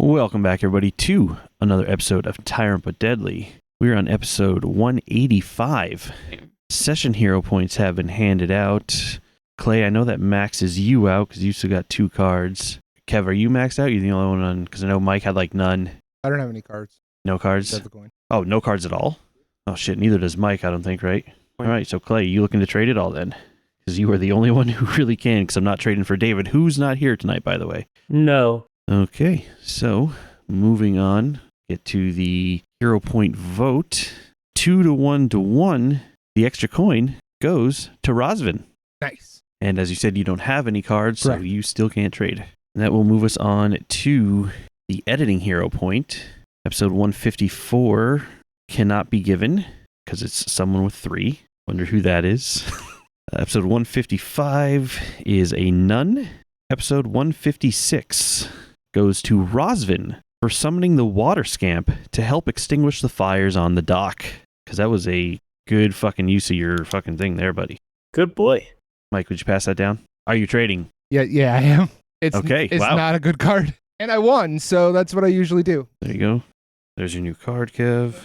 Welcome back, everybody, to another episode of Tyrant but Deadly. We're on episode 185. Session hero points have been handed out. Clay, I know that maxes you out because you still got 2 cards. Kev, are you maxed out? You're the only one on, because I know Mike had like none. I don't have any cards. No cards? Oh, no cards at all? Oh shit, neither does Mike, I don't think, right? Alright, so Clay, you looking to trade it all then? Because you are the only one who really can, because I'm not trading for David, who's not here tonight, by the way. No. Okay, so moving on, get to the hero point vote. 2 to 1 to 1, the extra coin goes to Rosvin. Nice. And as you said, you don't have any cards, Correct. so you still can't trade. And that will move us on to the editing hero point. Episode 154 cannot be given because it's someone with 3. Wonder who that is. Episode 155 is a none. Episode 156 goes to Rosvin for summoning the water scamp to help extinguish the fires on the dock. Because that was a good fucking use of your fucking thing there, buddy. Good boy. Mike, would you pass that down? Are you trading? Yeah, I am. It's wow. not a good card. And I won, so that's what I usually do. There you go. There's your new card, Kev.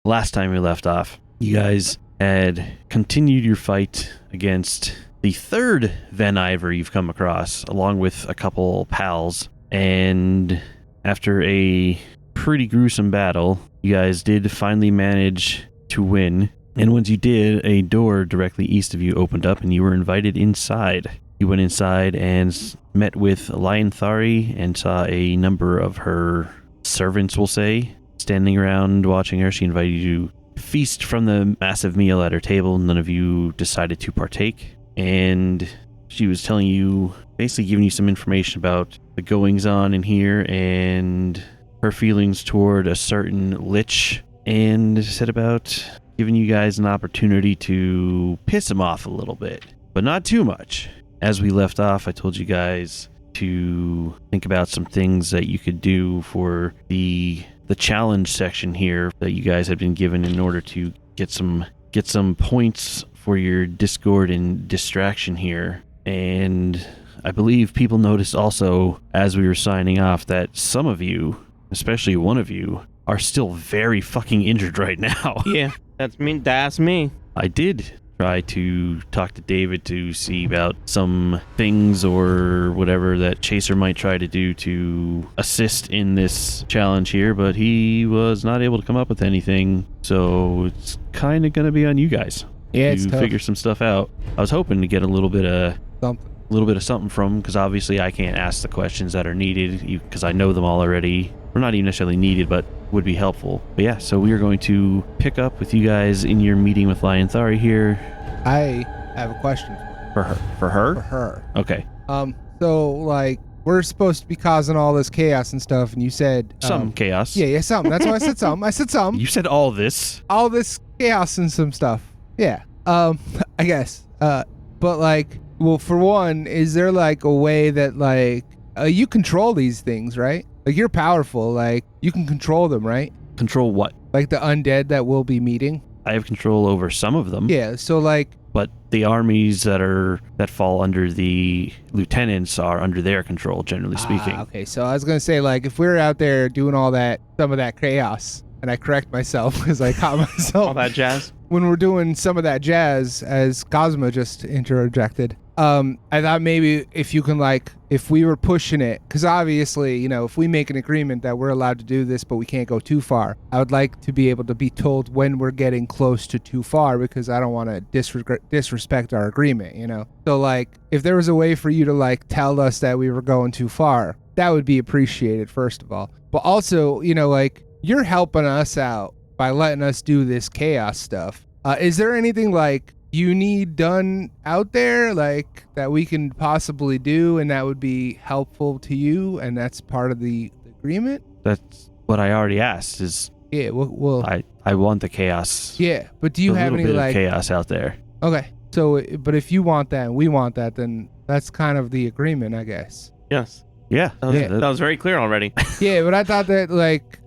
Last time we left off, you guys had continued your fight against the 3rd Van Ivor you've come across, along with a couple pals. And after a pretty gruesome battle, you guys did finally manage to win. And once you did, a door directly east of you opened up and you were invited inside. You went inside and met with Lyanthari and saw a number of her servants, we'll say, standing around watching her. She invited you to feast from the massive meal at her table. None of you decided to partake. And she was telling you, basically giving you some information about the goings on in here and her feelings toward a certain lich, and said about giving you guys an opportunity to piss him off a little bit, but not too much. As we left off, I told you guys to think about some things that you could do for the challenge section here that you guys had been given in order to get some points for your discord and distraction here. And I believe people noticed also as we were signing off that some of you, especially one of you, are still very fucking injured right now. Yeah, that's me. I did try to talk to David to see about some things or whatever that Chaser might try to do to assist in this challenge here, but he was not able to come up with anything, so it's kind of going to be on you guys Yeah, it's to tough. figure some stuff out. I was hoping to get a little bit of something from, because obviously I can't ask the questions that are needed because I know them all already, or not even necessarily needed, but would be helpful. But yeah, so we are going to pick up with you guys in your meeting with Lyanthari here. I have a question For her? for her. Okay. So like we're supposed to be causing all this chaos and stuff, and you said Some chaos. Yeah, something. That's why I said something. I said something. You said all this. All this chaos and some stuff. Yeah. I guess. But like, well, for one, is there like a way that like you control these things, right? Like you're powerful, like you can control them, right? Control what? Like the undead that we'll be meeting. I have control over some of them. Yeah, so like, But the armies that fall under the lieutenants are under their control, generally speaking. Okay, so I was gonna say, like, if we're out there doing all that, some of that chaos, and I correct myself because I caught myself. All that jazz. When we're doing some of that jazz, as Cosmo just interjected, I thought maybe if you can, like, if we were pushing it, because obviously, you know, if we make an agreement that we're allowed to do this, but we can't go too far, I would like to be able to be told when we're getting close to too far, because I don't want to disrespect our agreement, you know? So, like, if there was a way for you to, like, tell us that we were going too far, that would be appreciated, first of all. But also, you know, like, you're helping us out by letting us do this chaos stuff. Is there anything, like, you need done out there, like, that we can possibly do and that would be helpful to you, and that's part of the agreement? That's what I already asked. Is Yeah, well I want the chaos. yeah, but do you have any, bit like, of chaos out there? okay, so, but if you want that and we want that, then that's kind of the agreement, I guess. Yes. Yeah. That was very clear already. Yeah, but I thought that, like,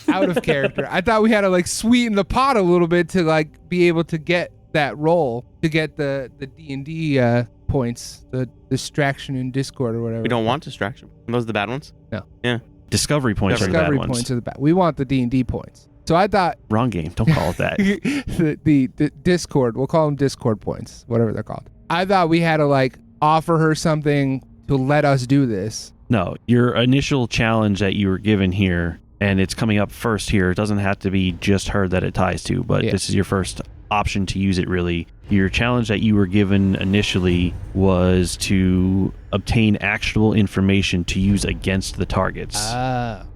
out of character, I thought we had to, like, sweeten the pot a little bit to, like, be able to get that role, to get the D&D points, the distraction in Discord or whatever. We don't want distraction. Those are the bad ones? No. Yeah. Discovery points are the bad Discovery ones. points are the bad. We want the D&D points. So I thought Wrong game. Don't call it that. the Discord, we'll call them Discord points, whatever they're called. I thought we had to like offer her something to let us do this. No, your initial challenge that you were given here, and it's coming up first here, it doesn't have to be just her that it ties to, but this is your first option to use it really. Your challenge that you were given initially was to obtain actionable information to use against the targets.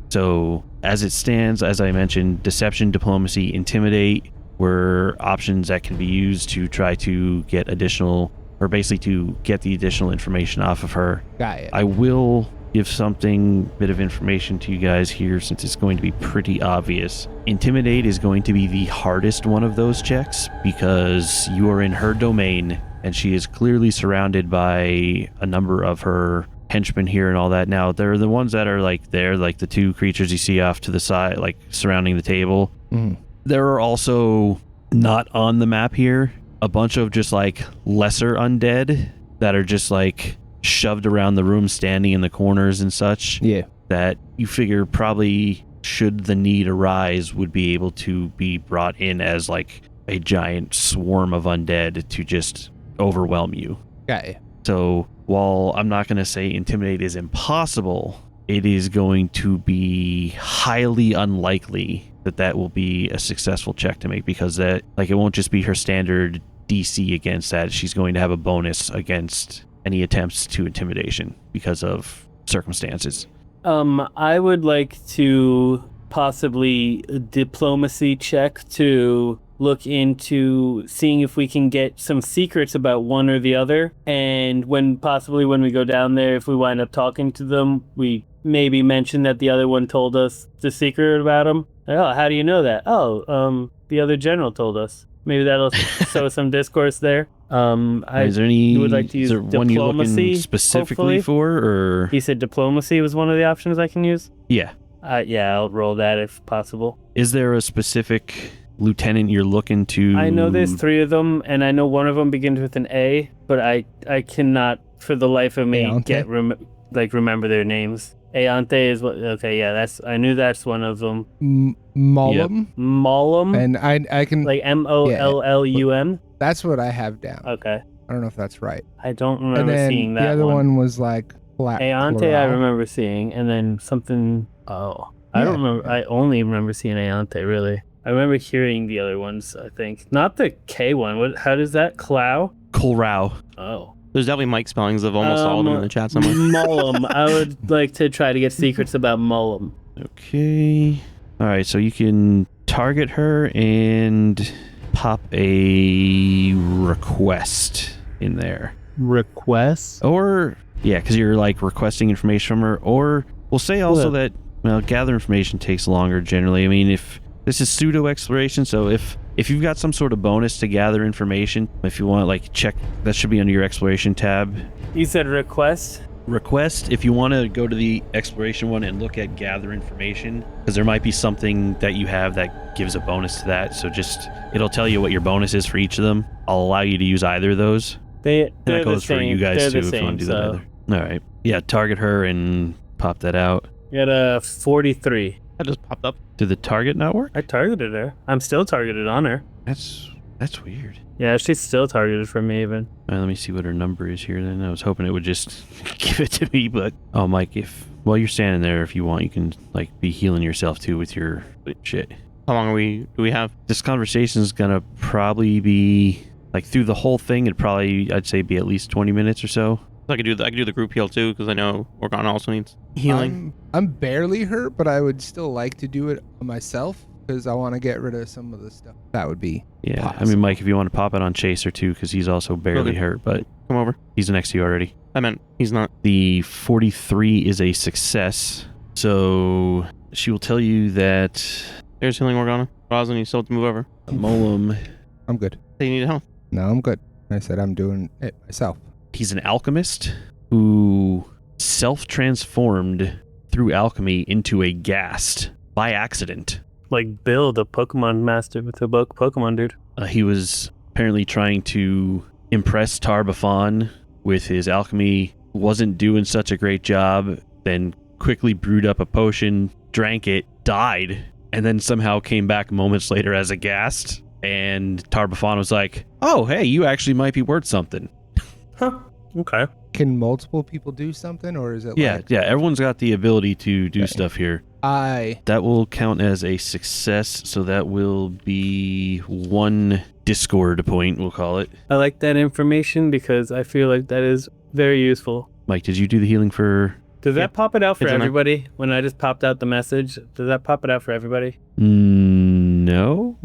So as it stands, as I mentioned, deception, diplomacy, intimidate were options that can be used to try to get additional, or basically to get the additional information off of her. Got it. I will give bit of information to you guys here since it's going to be pretty obvious. Intimidate is going to be the hardest one of those checks because you are in her domain and she is clearly surrounded by a number of her henchmen here and all that. Now, they're the ones that are like the two creatures you see off to the side, like surrounding the table. There are also, not on the map here, a bunch of just like lesser undead that are just like shoved around the room, standing in the corners and such. Yeah. That you figure probably, should the need arise, would be able to be brought in as like a giant swarm of undead to just overwhelm you. Got it. So while I'm not going to say intimidate is impossible, it is going to be highly unlikely that will be a successful check to make, because that, like, it won't just be her standard DC against that. She's going to have a bonus against any attempts to intimidation because of circumstances. I would like to possibly a diplomacy check to look into seeing if we can get some secrets about one or the other, and when we go down there, if we wind up talking to them, we maybe mention that the other one told us the secret about him. Oh, how do you know that? The other general told us. Maybe that'll sow some discourse there. Is there any? Would like to use is there one you're diplomacy, looking specifically hopefully for, or? He said diplomacy was one of the options I can use. Yeah. Yeah, I'll roll that if possible. Is there a specific lieutenant you're looking to? I know there's 3 of them, and I know one of them begins with an A, but I cannot for the life of me remember their names. Aante is what? Okay, yeah, I knew that's one of them. Mollum? Yep. Mollum? And I can... Like Mollum? That's what I have down. Okay. I don't know if that's right. I don't remember seeing that one. The other one was like black. Aante I remember seeing, and then something... Oh. I don't remember. I only remember seeing Aante, really. I remember hearing the other ones, I think. Not the K one. How does that? Clow? Colrao. Oh. There's definitely Mike spellings of almost all of them in the chat somewhere. Mollum. I would like to try to get secrets about Mollum. Okay. All right, so you can target her and pop a request in there. Request? Or, yeah, because you're like requesting information from her. Or we'll say also that, well, gather information takes longer generally. I mean, if this is pseudo exploration, so if you've got some sort of bonus to gather information, if you want, like, check, that should be under your exploration tab. You said request? Request, if you want to go to the exploration one and look at gather information, because there might be something that you have that gives a bonus to that, so just, it'll tell you what your bonus is for each of them. I'll allow you to use either of those. That goes for you guys too, if you want to do that either. All right. Yeah, target her and pop that out. You got a 43. That just popped up. Did the target not work? I targeted her. I'm still targeted on her. That's weird. Yeah, she's still targeted for me even. All right, let me see what her number is here then. I was hoping it would just give it to me, but... Oh, Mike, while you're standing there, if you want, you can, like, be healing yourself too with your shit. How long do we have? This conversation is gonna probably be, like, through the whole thing, it'd probably, I'd say, be at least 20 minutes or so. I could do the group heal too, because I know Organa also needs healing. I'm barely hurt, but I would still like to do it myself because I want to get rid of some of the stuff. That would be possible. I mean, Mike, if you want to pop it on Chaser too, because he's also barely hurt, but come over. He's next to you already. I meant he's not. The 43 is a success, so she will tell you that there's healing Organa. Roslyn, you still have to move over. Molum. I'm good. They need help. No, I'm good. I said I'm doing it myself. He's an alchemist who self-transformed through alchemy into a ghast by accident. Like Bill, the Pokemon master with the Pokemon dude. He was apparently trying to impress Tar Baphon with his alchemy, wasn't doing such a great job, then quickly brewed up a potion, drank it, died, and then somehow came back moments later as a ghast. And Tarbafon was like, "Oh, hey, you actually might be worth something." Huh. Okay. Can multiple people do something, or is it Yeah, like... yeah. Everyone's got the ability to do stuff here. That will count as a success, so that will be 1 Discord point, we'll call it. I like that information because I feel like that is very useful. Mike, did you do the healing for... Does that pop it out for It's in there. everybody? When I just popped out the message, does that pop it out for everybody? No.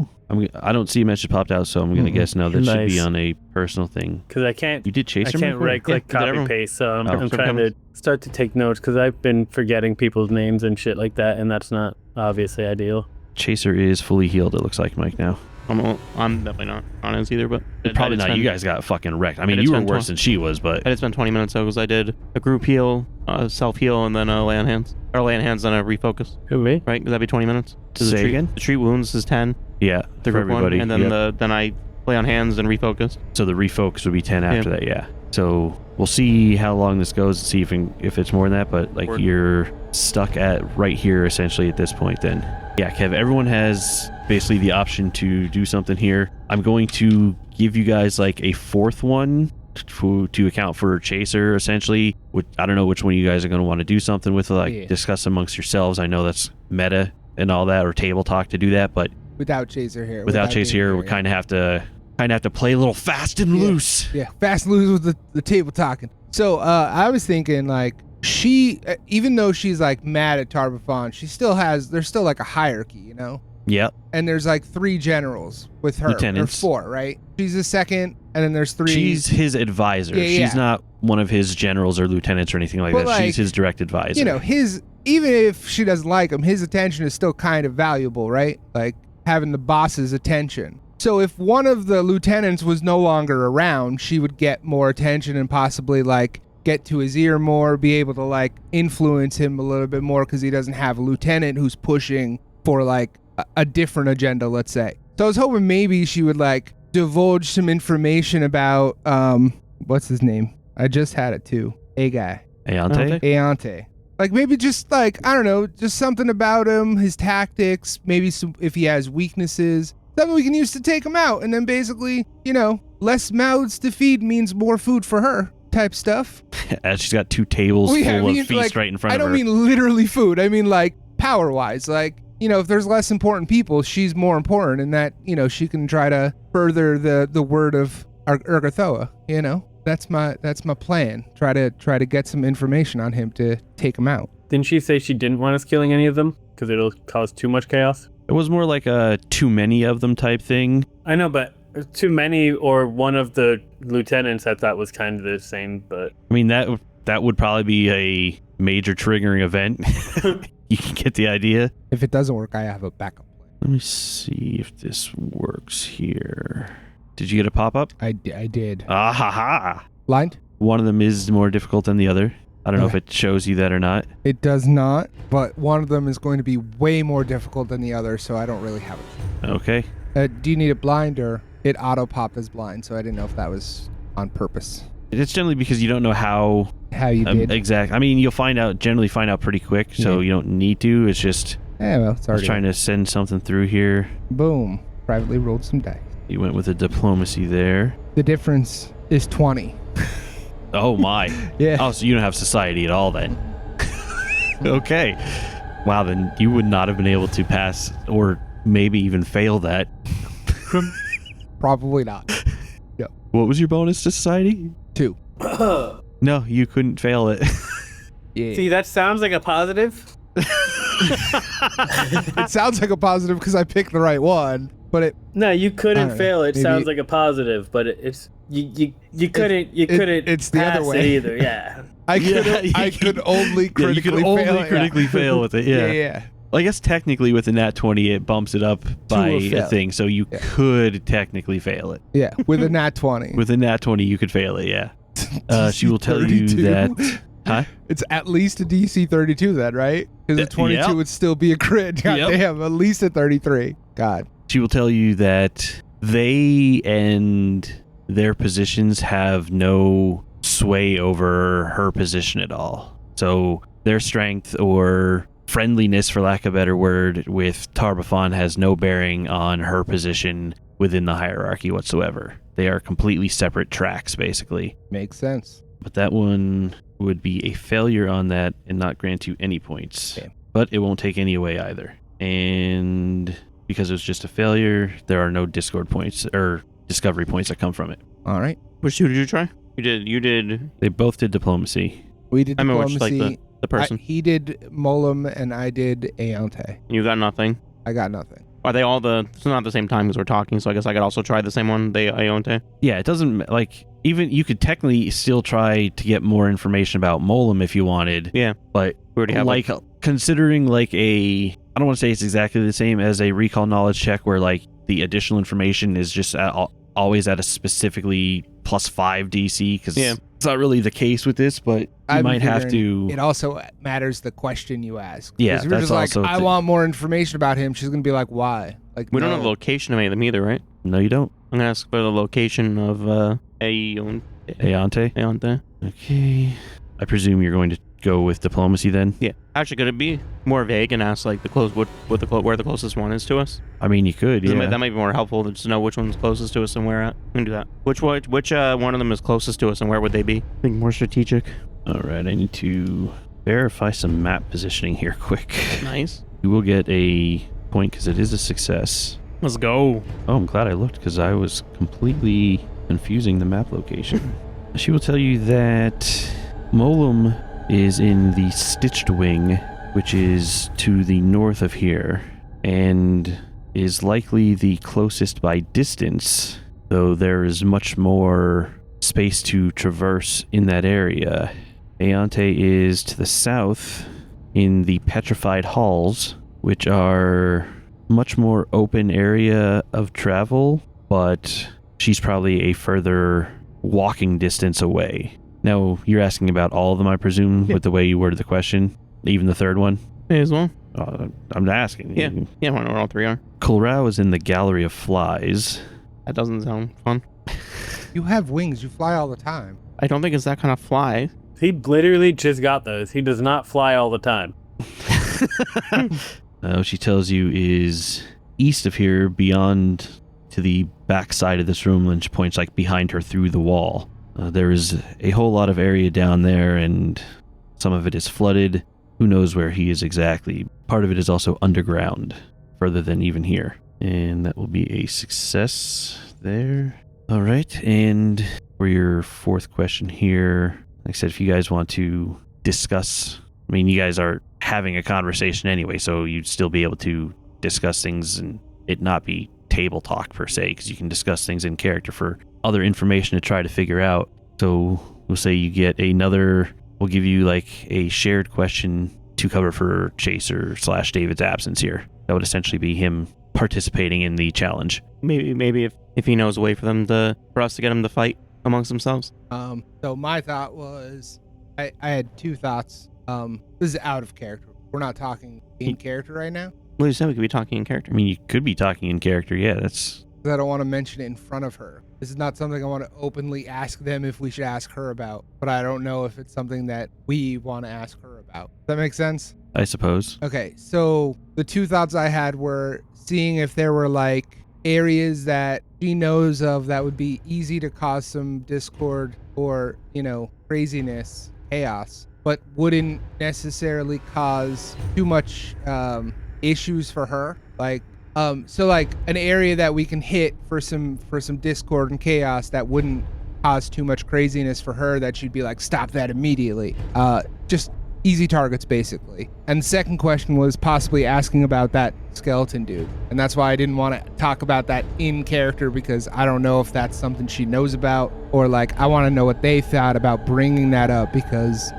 I don't see a message popped out, so I'm going to guess no. That should be Nice. on a personal thing. Because I can't. You did Chaser I can't before? right click Yeah, did copy everyone? paste, so I'm Oh. trying to start to take notes because I've been forgetting people's names and shit like that, and that's not obviously ideal. Chaser is fully healed, it looks like, Mike, now. I'm definitely not on his either, but Probably I did not. spend- You guys got fucking wrecked. I mean, did you were spend worse 20 than she was, but... I did spend 20 minutes though because I did a group heal, self heal, and then a lay on hands. Or lay on hands and a refocus. Who, me? Right? Would that be 20 minutes? Say again? The treat wounds is 10. Yeah, The for group everybody. one, and then Yep. then I lay on hands and refocus. So the refocus would be 10 after that, yeah. So we'll see how long this goes and see if it's more than that, but like Word. you're stuck at right here essentially at this point then. Yeah, Kev, everyone has basically the option to do something here. I'm going to give you guys like a 4th one to account for Chaser essentially. I don't know which one you guys are going to want to do something with, like discuss amongst yourselves. I know that's meta and all that, or table talk to do that, but Without Chaser here. without Chaser here, we kind of have to play a little fast and loose. Yeah, fast and loose with the table talking. So I was thinking, like, she, even though she's like mad at Tarbafon, there's still like a hierarchy, you know? Yep. And there's like 3 generals with her. Lieutenants. Or 4, right? She's the second, and then there's 3. She's his advisor. Yeah. She's not one of his generals or lieutenants or anything like But, that. She's like, his direct advisor. You know, even if she doesn't like him, his attention is still kind of valuable, right? Like having the boss's attention. So if one of the lieutenants was no longer around, she would get more attention and possibly like get to his ear more, be able to like influence him a little bit more because he doesn't have a lieutenant who's pushing for like a different agenda, let's say. So I was hoping maybe she would like divulge some information about what's his name? I just had it too. A guy. Ayante? Ayante. Like maybe just like, I don't know, just something about him, his tactics, maybe some, if he has weaknesses, something we can use to take him out. And then basically, you know, less mouths to feed means more food for her type stuff. As she's got 2 tables Well, yeah, full I mean, of feast like, right in front I of her. don't mean literally food. I mean like power wise. Like, you know, if there's less important people, she's more important, and that, you know, she can try to further the word of Urgathoa, you know? That's my plan. Try to get some information on him to take him out. Didn't she say she didn't want us killing any of them because it'll cause too much chaos? It was more like a too many of them type thing. I know, but too many or one of the lieutenants I thought was kind of the same, but I mean, that would probably be a major triggering event. You can get the idea. If it doesn't work, I have a backup plan. Let me see if this works here. Did you get a pop-up? I did. Ah ha ha. Blind? One of them is more difficult than the other. I don't know if it shows you that or not. It does not, but one of them is going to be way more difficult than the other, so I don't really have it. Okay. Do you need it blind, or it auto-popped as blind, so I didn't know if that was on purpose. It's generally because you don't know how You did? exact. I mean, you'll generally find out pretty quick, so you don't need to. It's just Yeah, well, it's I was already... trying to send something through here. Boom. Privately rolled some dice. You went with a diplomacy there. The difference is 20. Oh my. Yeah. Oh, so you don't have society at all then. Okay. Wow, then you would not have been able to pass or maybe even fail that. Probably not. What was your bonus to society? 2. No, you couldn't fail it. Yeah. see, that sounds like a positive. It sounds like a positive because I picked the right one, but it... No, you I couldn't don't know. fail. It Maybe- sounds like a positive, but it's you couldn't it's the pass other way. it either. Yeah. I Yeah, could only critically you could only fail it, critically fail with it. Yeah. Yeah. Well, I guess technically with the nat 20, it bumps it up by a a fail. thing, so you could technically fail it. Yeah, with a nat 20. With a nat 20, you could fail it, yeah. She will tell you 32? that... Huh? It's at least a DC 32 then, right? Because a 22 Yep. would still be a crit. God Yep. damn, at least a 33. God. She will tell you that they and their positions have no sway over her position at all. So their strength or friendliness, for lack of a better word, with Tarbafon has no bearing on her position within the hierarchy whatsoever. They are completely separate tracks, basically. Makes sense. But that one would be a failure on that and not grant you any points. Okay. But it won't take any away either. And because it was just a failure, there are no Discord points or discovery points that come from it. All right. Which two did you try? You did. They both did diplomacy. We did I mean, diplomacy. which, like, the person. He did Molam and I did Aonte. You got nothing. I got nothing. Are they all it's not the same time as we're talking, so I guess I could also try the same one, the Ionte. Yeah, it doesn't, like, even you could technically still try to get more information about Molam if you wanted. Yeah. But, We already have like, considering, like, I don't want to say it's exactly the same as a recall knowledge check where, like, the additional information is just always at a specifically +5 DC, because it's not really the case with this, but you might have to... It also matters the question you ask. Yeah, if you're that's just like, also I want more information about him, she's going to be like, why? Like, We no. don't have the location of any of them either, right? No, you don't. I'm going to ask for the location of Ionte. Aonte? Okay. I presume you're going to go with diplomacy then? Yeah. Actually, could it be more vague and ask, like, where the closest one is to us? I mean, you could, yeah. That might be more helpful to know which one's closest to us and where at. We can do that. Which one of them is closest to us and where would they be? I think more strategic. All right, I need to verify some map positioning here quick. Nice. You will get a point because it is a success. Let's go. Oh, I'm glad I looked because I was completely confusing the map location. She will tell you that Molam is in the Stitched Wing, which is to the north of here, and is likely the closest by distance, though there is much more space to traverse in that area. Aonte is to the south in the Petrified Halls, which are much more open area of travel, but she's probably a further walking distance away. Now, you're asking about all of them, I presume, with the way you worded the question? Even the third one? May as well. I'm asking. Yeah, I want to know where all three are. Kulrau is in the Gallery of Flies. That doesn't sound fun. You have wings. You fly all the time. I don't think it's that kind of fly. He literally just got those. He does not fly all the time. She tells you is east of here, beyond to the back side of this room, and she points like behind her through the wall. There is a whole lot of area down there, and some of it is flooded. Who knows where he is exactly. Part of it is also underground, further than even here. And that will be a success there. All right, and for your fourth question here, like I said, if you guys want to discuss, I mean, you guys are having a conversation anyway, so you'd still be able to discuss things and it not be table talk per se, because you can discuss things in character for other information to try to figure out. So we'll say you get we'll give you like a shared question to cover for Chaser / David's absence here. That would essentially be him participating in the challenge. Maybe if he knows a way for us to get him to fight amongst themselves. So my thought was, I had two thoughts. This is out of character. We're not talking in character right now. Well, you said we could be talking in character. I mean, you could be talking in character, yeah, that's... I don't want to mention it in front of her. This is not something I want to openly ask them if we should ask her about, but I don't know if it's something that we want to ask her about. Does that make sense? I suppose. Okay, so the two thoughts I had were seeing if there were like areas that she knows of that would be easy to cause some discord or, craziness, chaos, but wouldn't necessarily cause too much issues for her. So like an area that we can hit for some discord and chaos that wouldn't cause too much craziness for her, that she'd be like, stop that immediately. Just easy targets, basically. And the second question was possibly asking about that skeleton dude. And that's why I didn't want to talk about that in character, because I don't know if that's something she knows about, or like I want to know what they thought about bringing that up, because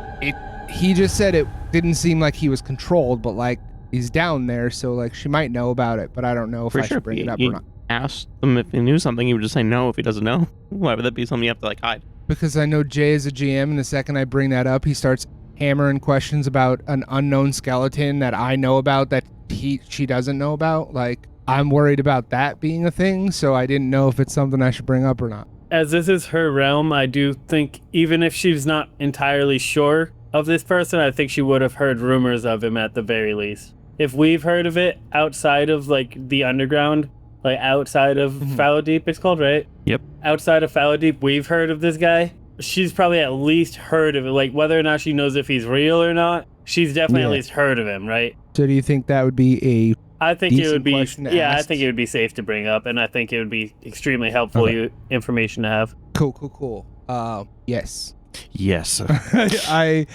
he just said it didn't seem like he was controlled, but like he's down there, so like she might know about it, but I don't know if I should bring it up or not. Ask him if he knew something, he would just say no if he doesn't know. Why would that be something you have to like hide? Because I know Jay is a GM, and the second I bring that up, he starts hammering questions about an unknown skeleton that I know about that she doesn't know about. Like, I'm worried about that being a thing, so I didn't know if it's something I should bring up or not. As this is her realm, I do think even if she's not entirely sure, of this person, I think she would have heard rumors of him at the very least. If we've heard of it outside of like the underground, like outside of Fallow Deep, it's called, right? Yep. Outside of Fallow Deep, we've heard of this guy. She's probably at least heard of it. Like whether or not she knows if he's real or not, she's definitely at least heard of him, right? So do you think that would be I think it decent would be, question to yeah, I ask? think it would be safe to bring up, and I think it would be extremely helpful information to have. cool? Yes. Yes. I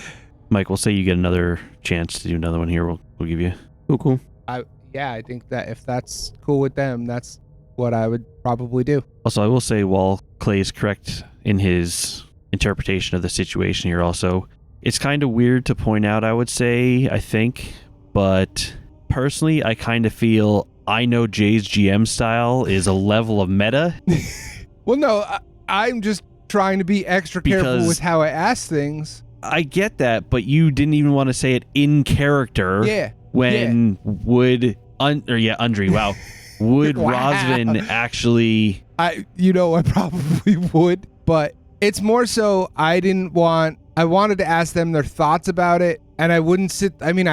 Mike, we'll say you get another chance to do another one here. We'll give you. Cool. I think that if that's cool with them, that's what I would probably do. Also, I will say, while Clay is correct in his interpretation of the situation here, also, it's kind of weird to point out, I would say, I think, but personally, I kind of feel I know Jay's GM style is a level of meta. Well, no, I'm just trying to be extra careful Because- with how I ask things. I get that, but you didn't even want to say it in character. Yeah. When Undri, wow. Would Wow. Rosvin actually... I probably would, but it's more so I wanted to ask them their thoughts about it, and I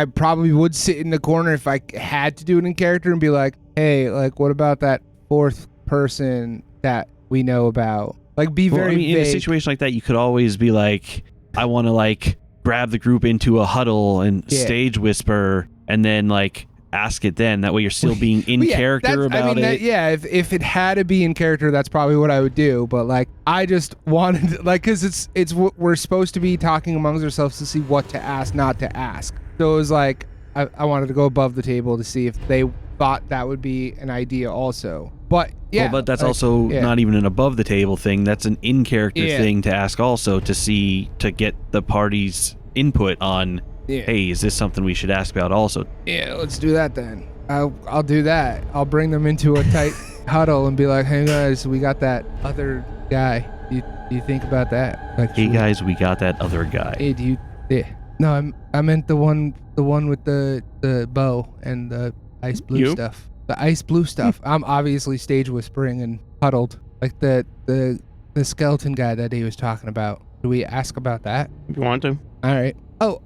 probably would sit in the corner if I had to do it in character and be like, hey, like, what about that fourth person that we know about? Like, be very in a vague. situation like that, you could always be like, I want to, like, grab the group into a huddle and stage whisper, and then, like, ask it then. That way you're still being in Well, yeah, character about it. If it had to be in character, that's probably what I would do. But like, I just wanted, like, because we're supposed to be talking amongst ourselves to see what to ask, not to ask. So it was like, I wanted to go above the table to see if they thought that would be an idea also. But yeah, Well, but that's also not even an above the table thing. That's an in character thing to ask also, to get the party's input on, hey, is this something we should ask about also? Yeah, let's do that then. I'll do that. I'll bring them into a tight huddle and be like, hey guys, we got that other guy. Do you think about that? Like, Hey guys, we got that other guy. Hey, do you? Yeah. No, I meant the one with the bow and the ice blue stuff. The ice blue stuff. I'm obviously stage whispering and huddled, like the skeleton guy that he was talking about. Do we ask about that? If you want to. All right. Oh,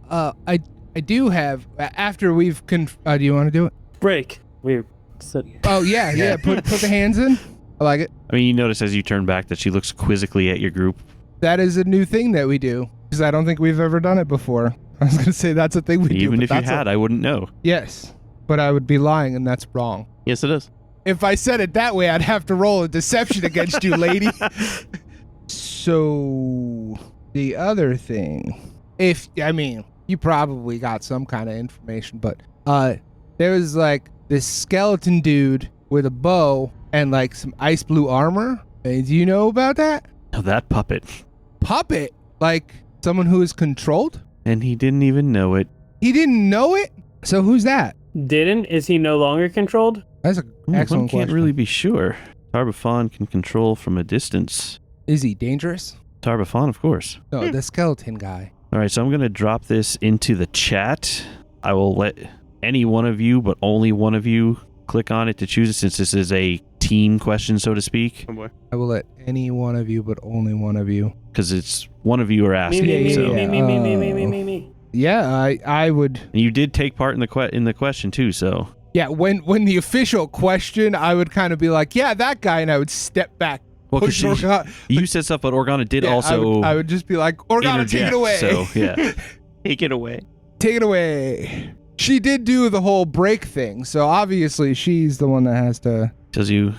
I do have, after we've do you want to do it? Break. Oh yeah. Put the hands in. I like it. I mean, you notice as you turn back that she looks quizzically at your group. That is a new thing that we do, because I don't think we've ever done it before. I was gonna say that's a thing we do. Even but if you that's had, I wouldn't know. Yes, but I would be lying, and that's wrong. Yes, it is. If I said it that way, I'd have to roll a deception against you, lady. So the other thing, you probably got some kind of information, but there was like this skeleton dude with a bow and like some ice blue armor. Hey, do you know about that? Now that puppet. Puppet? Like someone who is controlled? And he didn't even know it. He didn't know it? So who's that? Is he no longer controlled? That's an One excellent can't question. really be sure. Tarbafon can control from a distance. Is he dangerous? Tarbafon, of course. No, the skeleton guy. All right, so I'm going to drop this into the chat. I will let any one of you, but only one of you, click on it to choose it, since this is a team question, so to speak. Oh boy. I will let any one of you, but only one of you. Because it's one of you are asking. Me. so. Yeah, I would. And you did take part in the question too, so. Yeah, when the official question, I would kind of be like, yeah, that guy, and I would step back. Well, push Organa. you said stuff, but Organa did Yeah, also I would just be like, Organa, take it interject, away. So, yeah. Take it away. Take it away. She did do the whole break thing, so obviously she's the one that has to. Tells you,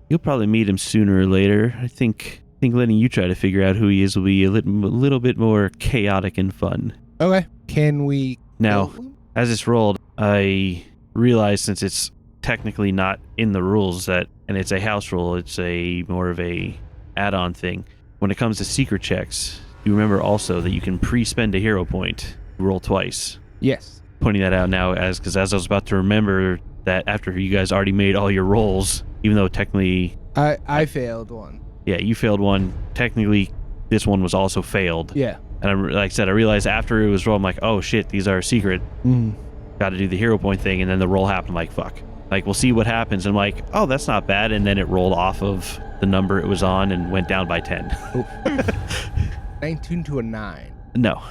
you'll probably meet him sooner or later. I think letting you try to figure out who he is will be a little bit more chaotic and fun. Okay. Can we? Now, as it's rolled, I realize, since it's technically not in the rules and it's a house rule, it's a more of a add-on thing. When it comes to secret checks, you remember also that you can pre-spend a hero point, roll twice. Yes. Pointing that out now, because as I was about to remember that after you guys already made all your rolls, even though technically I failed one. Yeah, you failed one. Technically, this one was also failed. Yeah. And like I said, I realized after it was rolled, I'm like, oh shit, these are secret. Mm. Got to do the hero point thing, and then the roll happened. I'm like, fuck. Like, we'll see what happens. And I'm like, oh, that's not bad. And then it rolled off of the number it was on and went down by 10. 19 to a 9. No.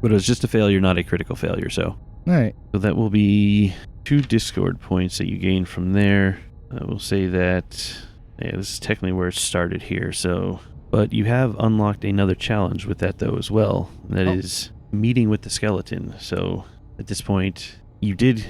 But it was just a failure, not a critical failure, so. All right. So that will be 2 discord points that you gain from there. I will say that, yeah, this is technically where it started here, so. But you have unlocked another challenge with that, though, as well. That is meeting with the skeleton. So at this point, you did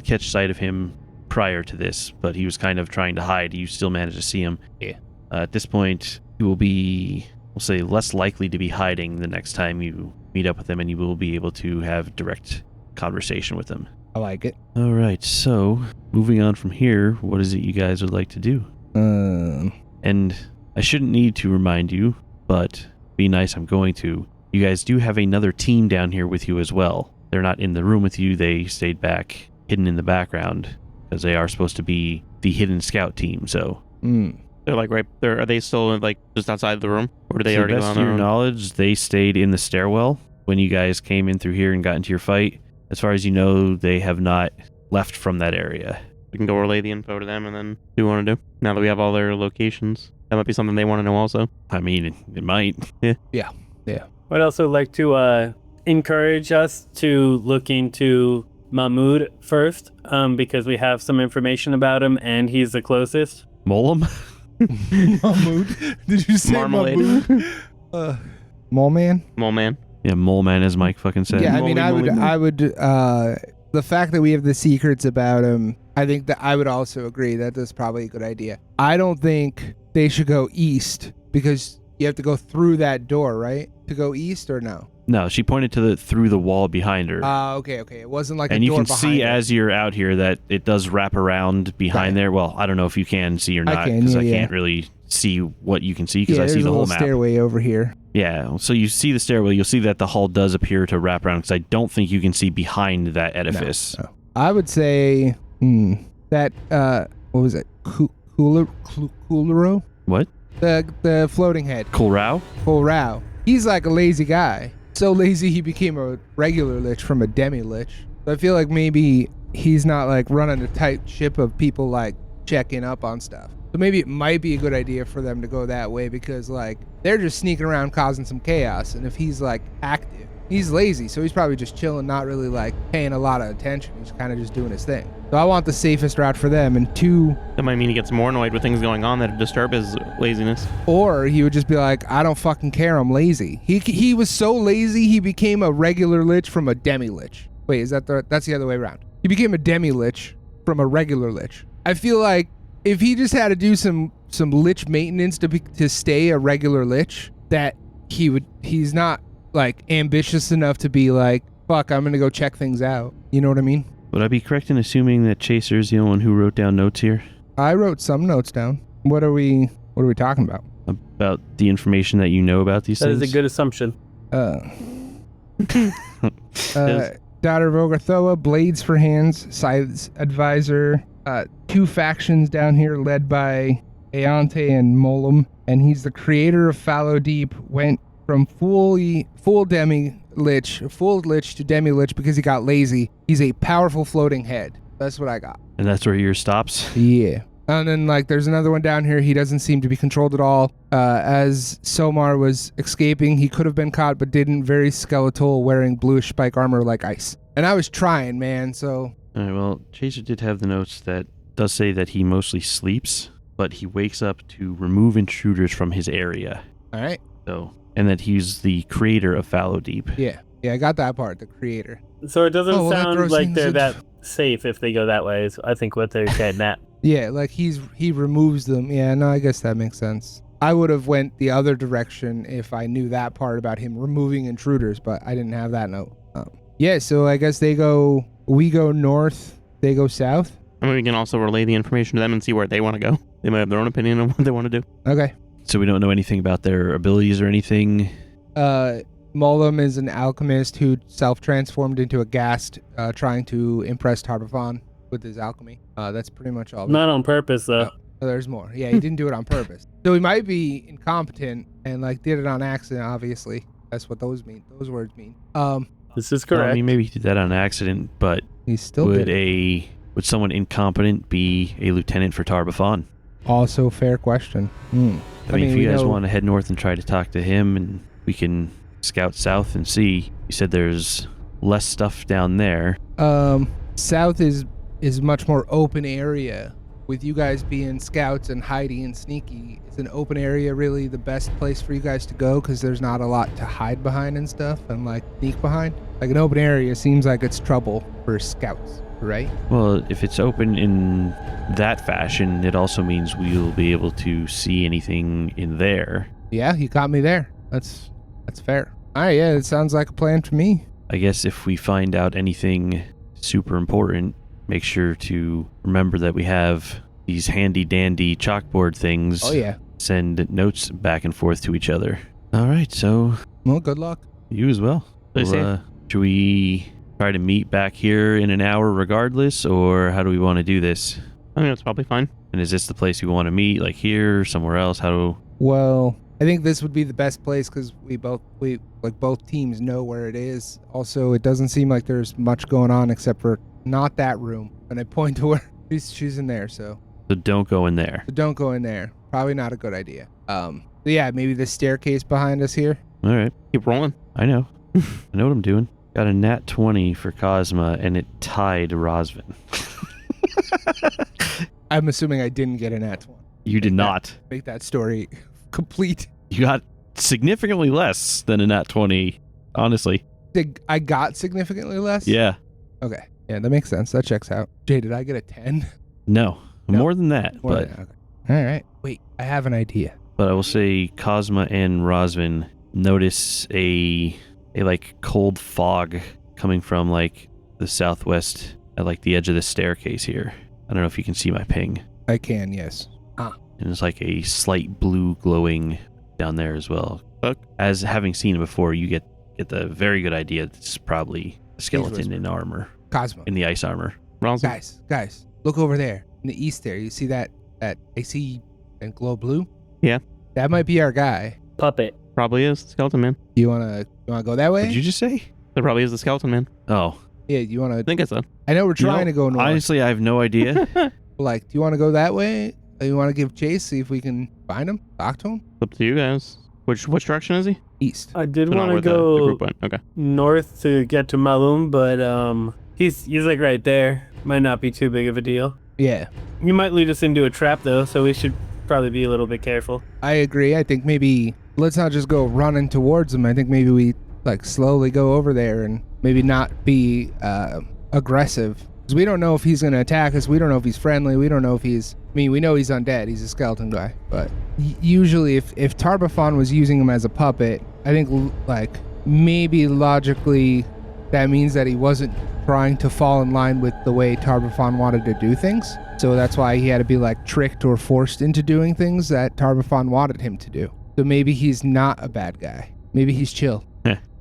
catch sight of him prior to this, but he was kind of trying to hide. You still managed to see him. Yeah. At this point, you will be, we'll say, less likely to be hiding the next time you meet up with him, and you will be able to have direct conversation with him. I like it. All right, so moving on from here, what is it you guys would like to do? And I shouldn't need to remind you, but be nice, I'm going to. You guys do have another team down here with you as well. They're not in the room with you. They stayed back, hidden in the background, because they are supposed to be the hidden scout team, so. They're like right there. Are they still like just outside the room? Or did they To the already go best on of their your own? knowledge, they stayed in the stairwell when you guys came in through here and got into your fight. As far as you know, they have not left from that area. We can go relay the info to them and then do what we want to do. Now that we have all their locations. That might be something they want to know also. I mean, it might. I'd also like to encourage us to look into Mahmoud first, because we have some information about him and he's the closest. Molem? Mahmoud? Did you say Marmalade. Mahmoud? Mole man? Mole man. Yeah, Mole Man, as Mike fucking said. Yeah, I mean, Molly, I would, the fact that we have the secrets about him, I think that I would also agree that that's probably a good idea. I don't think they should go east because you have to go through that door, right? To go east or no? No, she pointed to through the wall behind her. Okay. It wasn't like and a you door can behind see her. as you're out here that it does wrap around behind Right. there. Well, I don't know if you can see or I not can, because I yeah. can't really see what you can see because Yeah, I see there's the a whole little map. stairway over here. Yeah, so you see the stairwell. You'll see that the hall does appear to wrap around because I don't think you can see behind that edifice. No. I would say that what was it? Coolero? What? The floating head. Kulrao? Rao. He's like a lazy guy. So lazy he became a regular lich from a demi-lich. So I feel like maybe he's not like running a tight ship of people like checking up on stuff. So maybe it might be a good idea for them to go that way because like they're just sneaking around causing some chaos. And if he's like active, he's lazy. So he's probably just chilling, not really like paying a lot of attention. He's kind of just doing his thing. So I want the safest route for them. And 2, That might mean he gets more annoyed with things going on that disturb his laziness. or he would just be like, I don't fucking care, I'm lazy. He was so lazy, he became a regular lich from a demi-lich. Wait, is that that's the other way around. He became a demi-lich from a regular lich. I feel like if he just had to do some lich maintenance to stay a regular lich, that he's not like ambitious enough to be like, fuck, I'm gonna go check things out. You know what I mean? Would I be correct in assuming that Chaser's the only one who wrote down notes here? I wrote some notes down. What are we talking about? About the information that you know about these That things? is a good assumption. Daughter of Ogarthoa, Blades for Hands, Scythe's Advisor, 2 factions down here led by Aeonte and Molem, and he's the creator of Fallow Deep, went from full lich to demi-lich because he got lazy. He's a powerful floating head. That's what I got. And that's where yours stops? Yeah. And then, like, there's another one down here. He doesn't seem to be controlled at all. As Somar was escaping, he could have been caught, but didn't. Very skeletal, wearing bluish spike armor like ice. And I was trying, man, so... All right, well, Chaser did have the notes that does say that he mostly sleeps, but he wakes up to remove intruders from his area. All right. So, and that he's the creator of Fallow Deep. Yeah, I got that part, the creator. So it doesn't Oh, well, that sound throws like things they're in- that safe if they go that way, is I think what they're getting at. Yeah, like he removes them. Yeah, no, I guess that makes sense. I would have went the other direction if I knew that part about him removing intruders, but I didn't have that note. Yeah, so I guess we go north, they go south. I mean, we can also relay the information to them and see where they want to go. They might have their own opinion on what they want to do. Okay. So we don't know anything about their abilities or anything. Molem is an alchemist who self-transformed into a ghast, trying to impress Tarbafon with his alchemy. That's pretty much all. Not on purpose, though. Oh, there's more. Yeah, he didn't do it on purpose. So he might be incompetent and like did it on accident, obviously. That's what those words mean. This is Well, correct. I mean, maybe he did that on accident, but He still would did. would someone incompetent be a lieutenant for Tarbafon? Also fair question. I mean, if we you guys know- want to head north and try to talk to him, and we can scout south and see. You said there's less stuff down there. South is much more open area. With you guys being scouts and hiding and sneaky, is an open area really the best place for you guys to go? Because there's not a lot to hide behind and stuff and like sneak behind. Like an open area seems like it's trouble for scouts, right? Well, if it's open in that fashion, it also means we'll be able to see anything in there. Yeah, you got me there. That's fair. All right, yeah, it sounds like a plan to me. I guess if we find out anything super important, make sure to remember that we have these handy dandy chalkboard things. Oh yeah. Send notes back and forth to each other. All right, so Well, good luck. you as well. Stay safe. Should we try to meet back here in an hour regardless, or how do we want to do this? I think that's probably fine. And is this the place we want to meet, like here or somewhere else? Well, I think this would be the best place because both teams know where it is. Also, it doesn't seem like there's much going on except for not that room. And I point to where she's in there, so don't go in there. don't go in there. Probably not a good idea. Yeah, maybe the staircase behind us here. All right, Keep rolling. I know. I know what I'm doing. Got a nat 20 for Cosma, and it tied Rosvin. I'm assuming I didn't get an at one. You did not. Make that story complete. You got significantly less than a nat 20, honestly. I got significantly less? Yeah. Okay. Yeah, that makes sense. That checks out. Jay, did I get a 10? No. More than that. More but than that, okay. All right. Wait, I have an idea. But I will say Cosma and Rosvin notice a like cold fog coming from like the southwest at like the edge of the staircase here. I don't know if you can see my ping. I can, yes. And it's like a slight blue glowing down there as well. Fuck. As having seen it before, you get the very good idea that this is probably a skeleton in armor, Cosmo. in the ice armor. Rosin. Guys, look over there in the east there. You see that I see and glow blue? Yeah. That might be our guy. Puppet. Probably is the skeleton man. You wanna go that way? What did you just say? That probably is the skeleton man. Oh. Yeah, you wanna I think I said. I know we're trying to go north. Honestly, I have no idea. Like, do you wanna go that way? Or you wanna give chase, see if we can find him? Talk to him? Up to you guys. Which direction is he? East. I did So not want to where the go group went. Okay. north to get to Malum, but he's like right there. Might not be too big of a deal. Yeah. You might lead us into a trap though, so we should probably be a little bit careful. I agree. I think maybe let's not just go running towards him. I think maybe we like slowly go over there and maybe not be aggressive. Because we don't know if he's going to attack us. We don't know if he's friendly. We don't know if he's... I mean, we know he's undead. He's a skeleton guy. But usually if Tarbafon was using him as a puppet, I think like maybe logically that means that he wasn't trying to fall in line with the way Tarbafon wanted to do things. So that's why he had to be like tricked or forced into doing things that Tarbafon wanted him to do. So maybe he's not a bad guy. Maybe he's chill.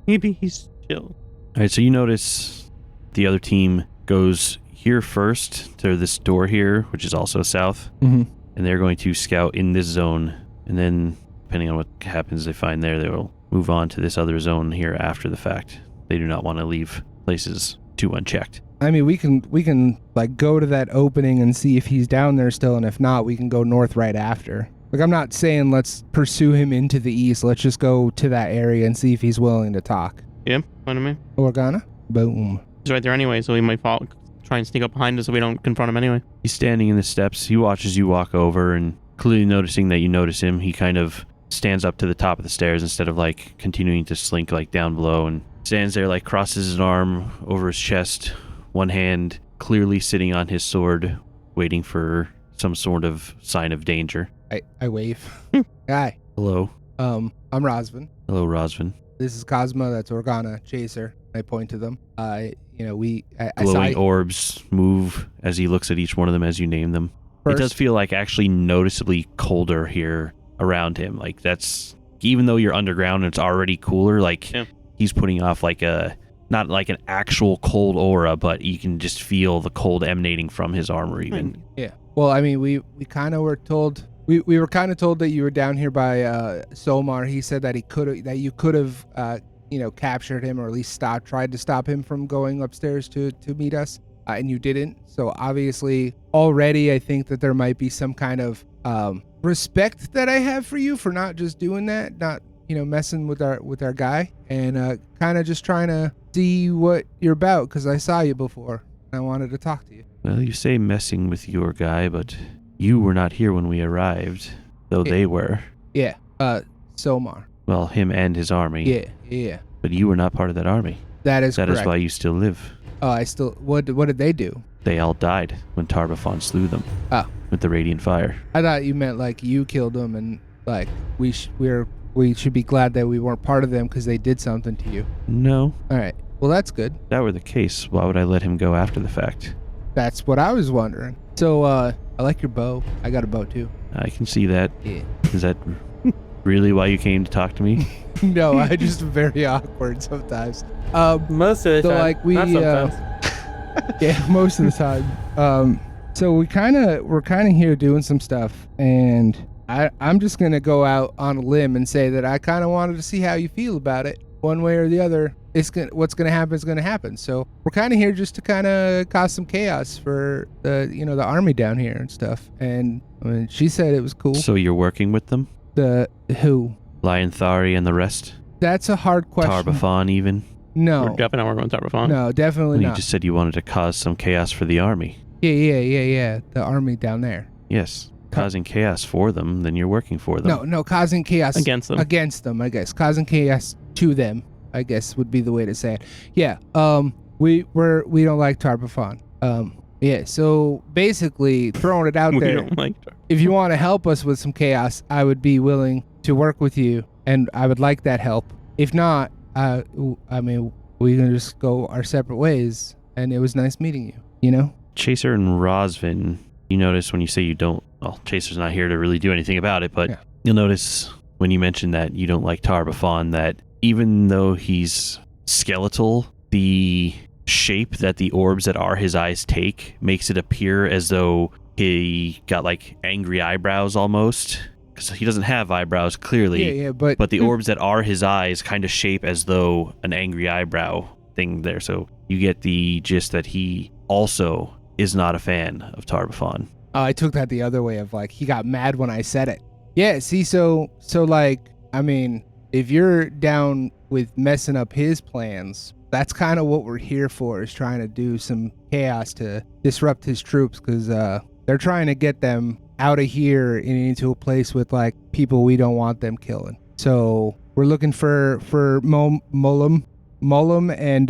Maybe he's chill. All right, so you notice the other team goes here first to this door here, which is also south, Mm-hmm. and they're going to scout in this zone, and then depending on what happens they find there, they will move on to this other zone here after the fact. They do not want to leave places too unchecked. I mean, we can like go to that opening and see if he's down there still, and if not, we can go north right after. Like, I'm not saying let's pursue him into the east. Let's just go to that area and see if he's willing to talk. Yeah, fine to me. Organa? Boom. He's right there anyway, so he might try and sneak up behind us so we don't confront him anyway. He's standing in the steps. He watches you walk over, and clearly noticing that you notice him, he kind of stands up to the top of the stairs instead of like continuing to slink like down below, and stands there, like crosses his arm over his chest, one hand clearly sitting on his sword, waiting for some sort of sign of danger. I wave. Hi. Hello. I'm Rosvin. Hello, Rosvin. This is Cosmo. That's Organa. Chaser. I point to them. I Glowing orbs move as he looks at each one of them as you name them. It does feel like actually noticeably colder here around him. Like that's, even though you're underground and it's already cooler, like he's putting off like not like an actual cold aura, but you can just feel the cold emanating from his armor even. Yeah. Well, I mean, we kind of were told... We were kind of told that you were down here by Solmar. He said that you could have captured him, or at least tried to stop him from going upstairs to meet us, and you didn't. So obviously, already I think that there might be some kind of respect that I have for you for not just doing that, not messing with our guy and kind of just trying to see what you're about because I saw you before and I wanted to talk to you. Well, you say messing with your guy, but you were not here when we arrived, though they were. Yeah. Somar. Well, him and his army. Yeah. But you were not part of that army. That is correct. That is why you still live. Oh, what did they do? They all died when Tar-Baphon slew them. Oh. With the radiant fire. I thought you meant like you killed them and like we should be glad that we weren't part of them because they did something to you. No. All right. Well, that's good. If that were the case, why would I let him go after the fact? That's what I was wondering. So, I like your bow. I got a bow too. I can see that. Yeah. Is that really why you came to talk to me? No, I just very awkward sometimes. Most of the so time. like we, Not sometimes. yeah, most of the time. So we're kind of here doing some stuff, and I'm just gonna go out on a limb and say that I kind of wanted to see how you feel about it, one way or the other. What's gonna happen is gonna happen. So we're kind of here just to kind of cause some chaos for the army down here and stuff. And I mean, she said it was cool. So you're working with them? The who? Lyanthari and the rest? That's a hard question. Tar-Baphon even? No. We're definitely not working with Tar-Baphon. No, definitely Well, you not. just said you wanted to cause some chaos for the army. Yeah. The army down there. Yes. Causing chaos for them, then you're working for them. No, causing chaos Against them. Against them, I guess. Causing chaos to them, I guess would be the way to say it. Yeah. We don't like Tar-Baphon. Yeah. So basically, throwing it out We there. don't like Tar. If you want to help us with some chaos, I would be willing to work with you, and I would like that help. If not, I mean, we can just go our separate ways. And it was nice meeting you. You know. Chaser and Rosvin, you notice when you say you don't, well, Chaser's not here to really do anything about it, but Yeah. You'll notice when you mention that you don't like Tar-Baphon that even though he's skeletal, the shape that the orbs that are his eyes take makes it appear as though he got like angry eyebrows almost. Because he doesn't have eyebrows, clearly. Yeah, but But the orbs that are his eyes kind of shape as though an angry eyebrow thing there. So you get the gist that he also is not a fan of Tar-Baphon. I took that the other way of like he got mad when I said it. Yeah, see, so like, I mean, if you're down with messing up his plans, that's kind of what we're here for, is trying to do some chaos to disrupt his troops, because they're trying to get them out of here and into a place with like people we don't want them killing. So we're looking for Mollum and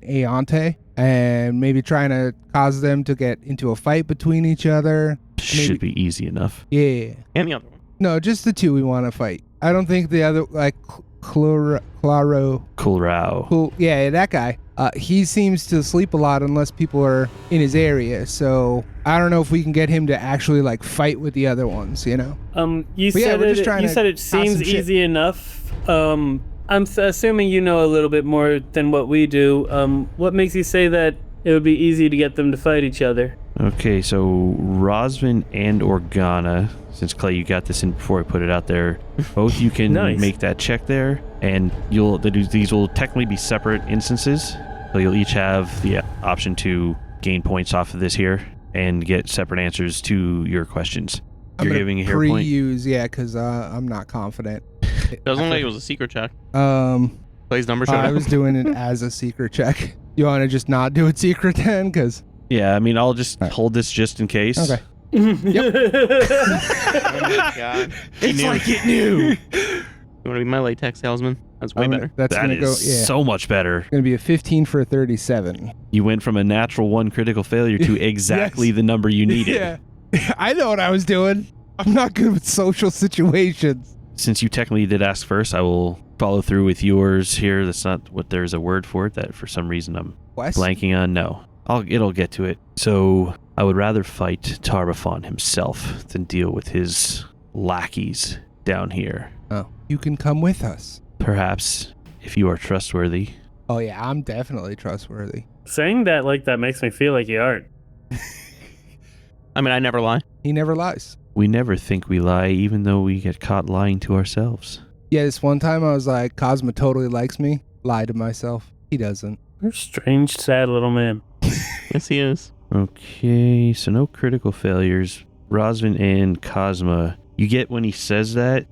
Aeonte, and maybe trying to cause them to get into a fight between each other. Should be easy enough. Yeah. And the other one. No, just the two we want to fight. I don't think the other, like, Claro. Kulrao. Cool. Yeah, that guy. He seems to sleep a lot unless people are in his area. So I don't know if we can get him to actually, like, fight with the other ones, you know? You But yeah, said we're just trying you to said it cause some seems shit. easy enough. I'm assuming you know a little bit more than what we do. What makes you say that it would be easy to get them to fight each other? Okay, so Rosvin and Organa, since Clay, you got this in before I put it out there, both you can Nice. make that check there, and these will technically be separate instances, so you'll each have the option to gain points off of this here and get separate answers to your questions. I'm You're gonna giving a hero point. pre-use, yeah, because I'm not confident. Doesn't look like it was a secret check. Clay's number showed I up. was doing it as a secret check. You want to just not do it secret then? Because Yeah, I mean, I'll just All right. hold this just in case. okay. Oh my god. It's like it knew. You want to be my latex salesman? That's way better. That's That gonna is go. Yeah. so much better. Gonna be a 15 for 37. You went from a natural 1 critical failure to exactly Yes. the number you needed. Yeah. I know what I was doing. I'm not good with social situations. Since you technically did ask first, I will follow through with yours here. That's not what there's a word for it that for some reason I'm West? blanking on. No, it'll get to it. So I would rather fight Tar-Baphon himself than deal with his lackeys down here. Oh, you can come with us. Perhaps if you are trustworthy. Oh yeah, I'm definitely trustworthy. Saying that like that makes me feel like you aren't. I mean, I never lie. He never lies. We never think we lie, even though we get caught lying to ourselves. Yeah, this one time I was like, Cosmo totally likes me. Lied to myself. He doesn't. You're a strange, sad little man. Yes, he is. Okay, so no critical failures. Rosvin and Cosma, you get when he says that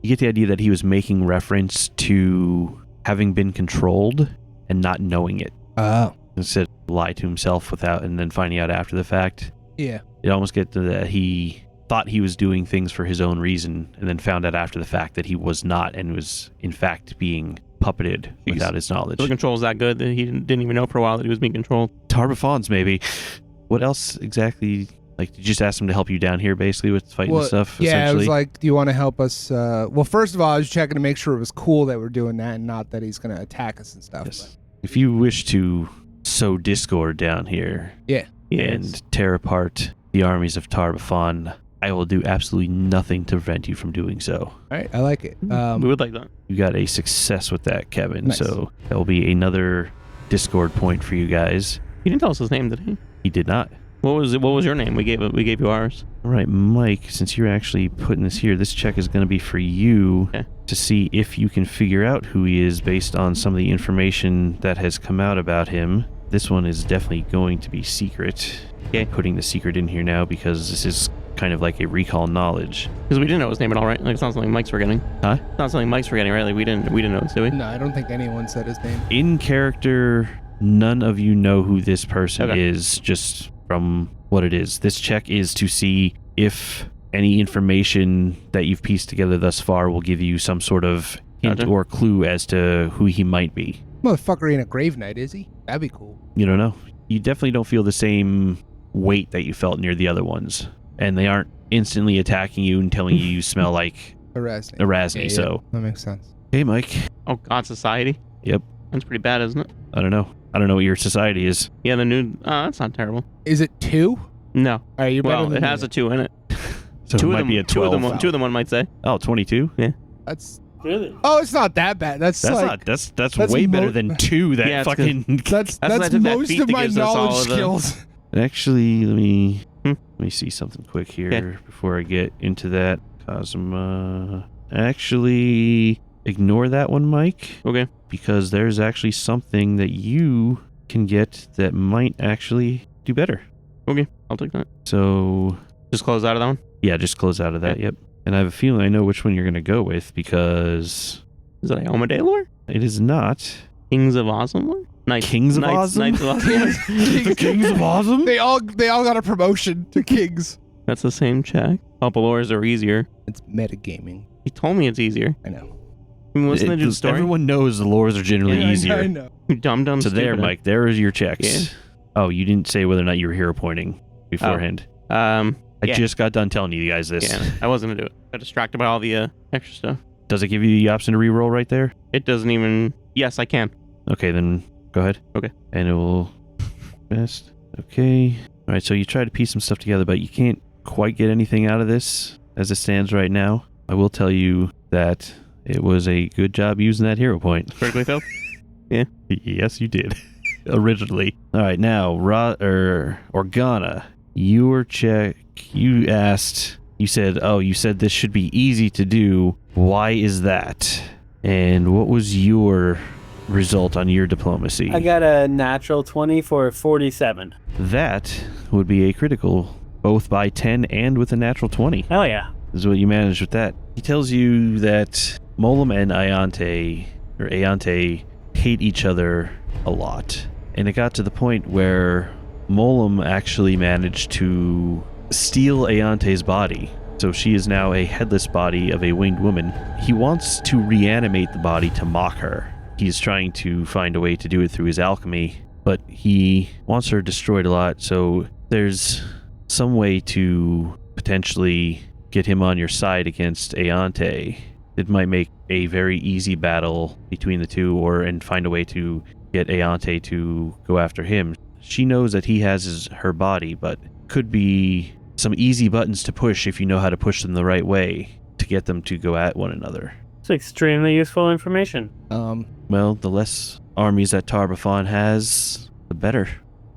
You get the idea that he was making reference to having been controlled and not knowing it. Oh. Instead, lie to himself without, and then finding out after the fact. Yeah. It almost gets to that he thought he was doing things for his own reason, and then found out after the fact that he was not, and was in fact being puppeted without his knowledge. So the control's that good that he didn't even know for a while that he was being controlled. Tarbafons, maybe. What else exactly? Like, did you just ask him to help you down here, basically, with fighting and stuff? Yeah, it was like, do you want to help us? Well, first of all, I was checking to make sure it was cool that we're doing that, and not that he's going to attack us and stuff. Yes. If you wish to sow discord down here, and tear apart the armies of Tarbafon, I will do absolutely nothing to prevent you from doing so. All right, I like it. We would like that. You got a success with that, Kevin. Nice. So that will be another discord point for you guys. He didn't tell us his name, did he? He did not. What was your name? We gave you ours. All right, Mike, since you're actually putting this here, this check is going to be for you to see if you can figure out who he is based on some of the information that has come out about him. This one is definitely going to be secret. Okay. Putting the secret in here now because this is kind of like a recall knowledge. Because we didn't know his name at all, right? Like, it's not something Mike's forgetting. Huh? It's not something Mike's forgetting, right? Like, we didn't know this, did we? No, I don't think anyone said his name. In character, none of you know who this person is, just from what it is. This check is to see if any information that you've pieced together thus far will give you some sort of hint or clue as to who he might be. Motherfucker ain't a grave knight, is he? That'd be cool. You don't know. You definitely don't feel the same weight that you felt near the other ones. And they aren't instantly attacking you and telling you smell like Erasme. So that makes sense. Hey, Mike. Oh, God, society? Yep. That's pretty bad, isn't it? I don't know what your society is. Yeah, the new... that's not terrible. Is it 2? No. All right, you're better well, than it has a 2 in it. So two it of might them, be a 12. Two of them, one might say. Oh, 22? Yeah. That's... Really? Oh, it's not that bad. That's way better than 2 that yeah, fucking... That's I took that most feat of that my gives us all knowledge of the- skills. Actually, let me see something quick here before I get into that. Cosma. Actually, ignore that one, Mike. Okay. Because there's actually something that you can get that might actually do better. Okay, I'll take that. So... Just close out of that one? Yeah, just close out of that, yep. And I have a feeling I know which one you're going to go with because... Is it Iomade lore? It is not. Kings of Awesome lore? Kings of Awesome? Knights of Awesome. The Kings of Awesome? They all got a promotion to kings. That's the same check. Couple lores are easier. It's metagaming. He told me it's easier. I know. I mean, listen to the story. Everyone knows the lores are generally easier. I know. Dumb. So there, Mike, there is your checks. Yeah. Oh, you didn't say whether or not you were hero pointing beforehand. I just got done telling you guys this. Yeah, I wasn't going to do it. I got distracted by all the extra stuff. Does it give you the option to reroll right there? It doesn't even... Yes, I can. Okay, then go ahead. Okay. And it will... Best. Okay. All right, so you try to piece some stuff together, but you can't quite get anything out of this as it stands right now. I will tell you that it was a good job using that hero point. Critically failed? Yeah. Yes, you did. Originally. All right, now, Organa, your check, you asked, you said this should be easy to do. Why is that? And what was your result on your diplomacy? I got a natural 20 for 47. That would be a critical, both by 10 and with a natural 20. Oh, yeah. This is what you managed with that. He tells you that Molam and Ayante hate each other a lot. And it got to the point where Molam actually managed to steal Ayante's body. So she is now a headless body of a winged woman. He wants to reanimate the body to mock her. He's trying to find a way to do it through his alchemy, but he wants her destroyed a lot. So there's some way to potentially get him on your side against Ayante. It might make a very easy battle between the two, and find a way to get Ayante to go after him. She knows that he has her body, but could be some easy buttons to push if you know how to push them the right way to get them to go at one another. It's extremely useful information. Well, the less armies that Tarbafon has, the better.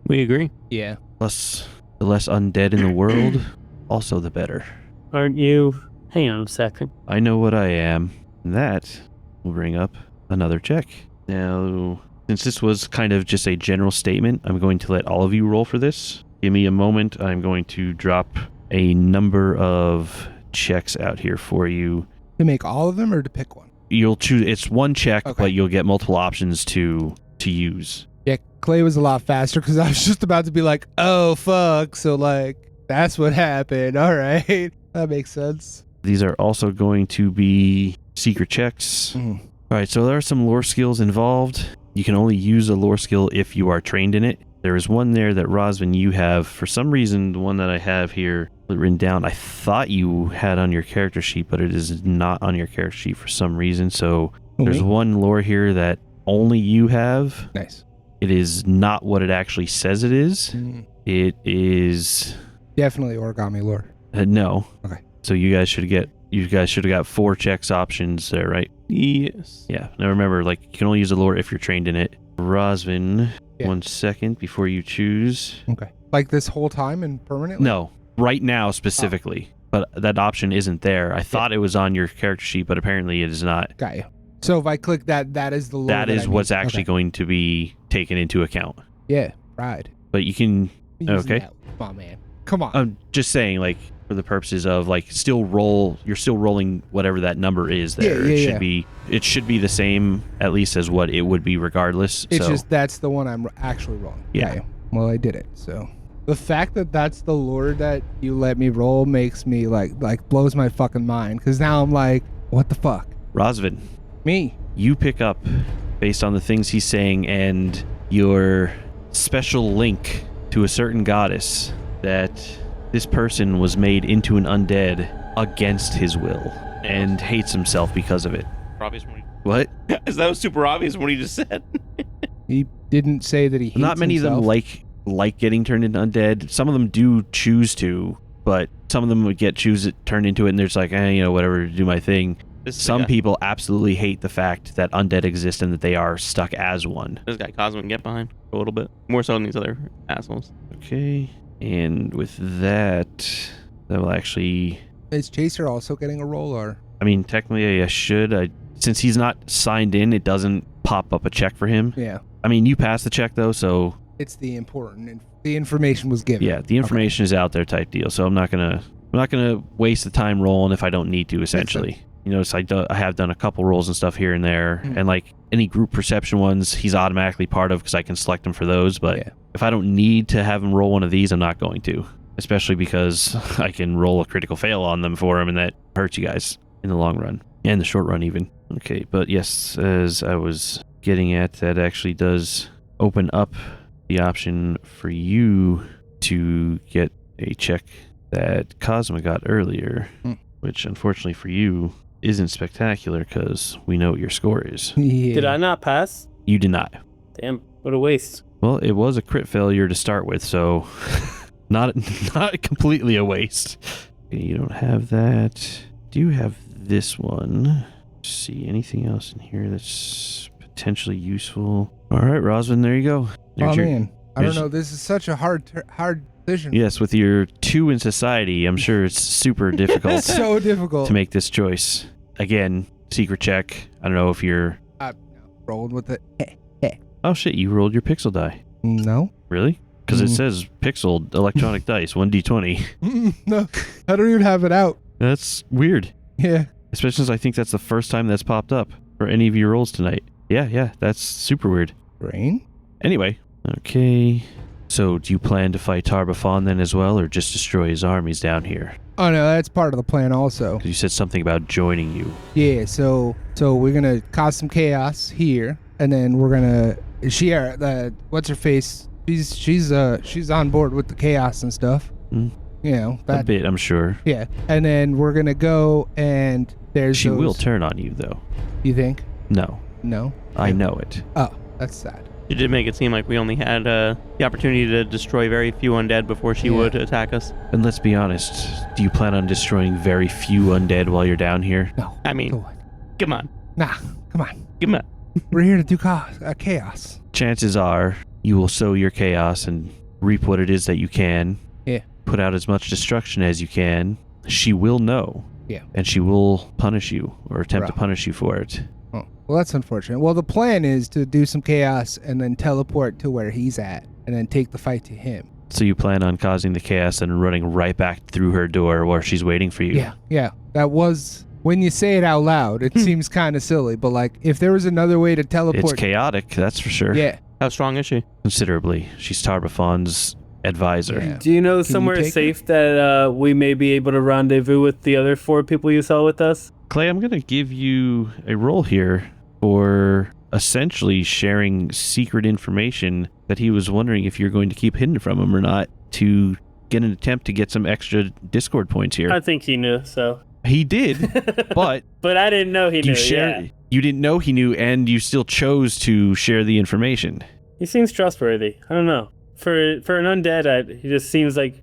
We agree. Yeah. Plus, the less undead in the world, also the better. Aren't you? Hang on a second. I know what I am. And that will bring up another check. Now, since this was kind of just a general statement, I'm going to let all of you roll for this. Give me a moment. I'm going to drop a number of checks out here for you. To make all of them or to pick one? You'll choose. It's one check, Okay. but you'll get multiple options to use. Yeah, Clay was a lot faster because I was just about to be like, oh, fuck. So, like, that's what happened. All right. That makes sense. These are also going to be secret checks. Mhm. All right, so there are some lore skills involved. You can only use a lore skill if you are trained in it. There is one there that Rosvin, you have. For some reason, the one that I have here written down, I thought you had on your character sheet, but it is not on your character sheet for some reason. So there's Okay. one lore here that only you have. Nice. It is not what it actually says it is. Mhm. It is Definitely origami lore. no. Okay. So you guys should have got 4 checks options there, right? Yes. Yeah. Now remember, like, you can only use the lore if you're trained in it. Rosvin, Yeah. 1 second before you choose. Okay. Like this whole time and permanently? No, right now specifically. But that option isn't there. I thought it was on your character sheet, but apparently it is not. Got you. So if I click that, that is the lore That is I what's need. actually Okay. going to be taken into account. Yeah, right. But you can, Using Okay. that. Come on, man. Come on. I'm just saying, like, for the purposes of, like, you're still rolling whatever that number is there. Yeah, It should be the same, at least, as what it would be regardless. It's So, just that's the one I'm actually rolling. Yeah. Got you. Well, I did it. So the fact that that's the lore that you let me roll makes me like blows my fucking mind. Because now I'm like, what the fuck? Rosvin, Me? you pick up based on the things he's saying and your special link to a certain goddess that this person was made into an undead against his will and hates himself because of it. Obvious when What? that was super obvious when he just said. He didn't say that he hates Not many himself. of them like getting turned into undead. Some of them do choose to, but some of them would turn into it, and they're just like, whatever, do my thing. This is the Some guy- people absolutely hate the fact that undead exist and that they are stuck as one. This guy Cosmo can get behind a little bit more so than these other assholes. Okay, and with that will actually. Is Chaser also getting a roll or? I mean, technically, I should. Since he's not signed in, it doesn't pop up a check for him. Yeah. I mean, you passed the check though, so It's the important. The information was given. yeah, the information is out there, type deal. So I'm not gonna waste the time rolling if I don't need to. Essentially, so I have done a couple rolls and stuff here and there, Mhm. and like any group perception ones, he's automatically part of because I can select him for those. But Yeah. if I don't need to have him roll one of these, I'm not going to. Especially because I can roll a critical fail on them for him, and that hurts you guys in the long run and the short run even. Okay, but yes, as I was getting at, that actually does open up the option for you to get a check that Cosmo got earlier, which unfortunately for you isn't spectacular because we know what your score is. Yeah. Did I not pass? You did not. Damn, what a waste. Well, it was a crit failure to start with, so not completely a waste. Okay, you don't have that. Do you have this one? See anything else in here that's potentially useful? All right, Rosvin, there you go. Oh There's your- man, I don't there's- know. This is such a hard decision. Yes, with your 2 in society, I'm sure it's super difficult It's so difficult. to make this choice. Again, secret check. I don't know if you're. Rolled with it. Oh shit! You rolled your pixel die. No. Really? Because it Mm. says pixel electronic dice 1d20. No. I don't even have it out. That's weird. Yeah. Especially since I think that's the first time that's popped up for any of your rolls tonight. Yeah, that's super weird. Brain. Anyway, okay. So, do you plan to fight Tarbafon then as well, or just destroy his armies down here? Oh no, that's part of the plan also. 'Cause you said something about joining you. Yeah. So we're gonna cause some chaos here, and then we're gonna what's her face? She's on board with the chaos and stuff. Mm. You know A that. bit, I'm sure. Yeah. And then we're gonna go and there's. She will those- turn on you, though. You think? No, No. I know it. Oh, that's sad. It did make it seem like we only had the opportunity to destroy very few undead before she Yeah. would attack us. And let's be honest, do you plan on destroying very few undead while you're down here? No. I mean, Go on. come on. Nah. Come on. Come on. We're here to do chaos. Chances are you will sow your chaos and reap what it is that you can. Yeah. Put out as much destruction as you can. She will know. Yeah. And she will punish you or attempt to Right. punish you for it. Oh, well, that's unfortunate. Well, the plan is to do some chaos and then teleport to where he's at and then take the fight to him. So you plan on causing the chaos and running right back through her door where she's waiting for you. Yeah. That was when you say it out loud, it seems kind of silly. But like, if there was another way to teleport, It's chaotic, that's for sure. yeah. How strong is she? Considerably. She's Tarbafon's advisor. Yeah. Do you know you somewhere take safe that we may be able to rendezvous with the other 4 people you saw with us? Clay, I'm going to give you a roll here for essentially sharing secret information that he was wondering if you're going to keep hidden from him or not to get an attempt to get some extra Discord points here. I think he knew, so. He did, but But I didn't know he knew, you yeah. you didn't know he knew, and you still chose to share the information. He seems trustworthy. I don't know. For an undead, he just seems like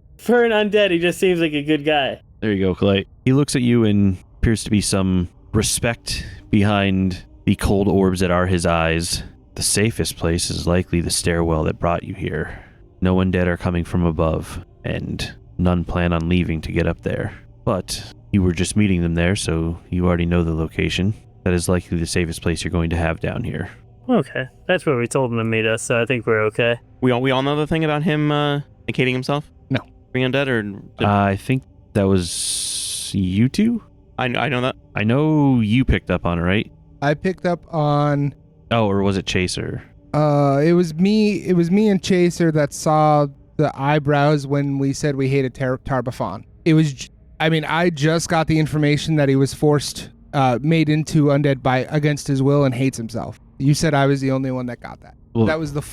a good guy. There you go, Clay. He looks at you and appears to be some respect behind the cold orbs that are his eyes. The safest place is likely the stairwell that brought you here. No undead are coming from above, and none plan on leaving to get up there. But you were just meeting them there, so you already know the location. That is likely the safest place you're going to have down here. Okay, that's where we told him to meet us, so I think we're okay. We all know the thing about him negating himself? No. Being undead, or I think that was you two? I know that. I know you picked up on it, right? I picked up on. Oh, or was it Chaser? It was me. It was me and Chaser that saw the eyebrows when we said we hated Tarbafon. It was. I just got the information that he was forced, made into undead against his will and hates himself. You said I was the only one that got that. Well, That was the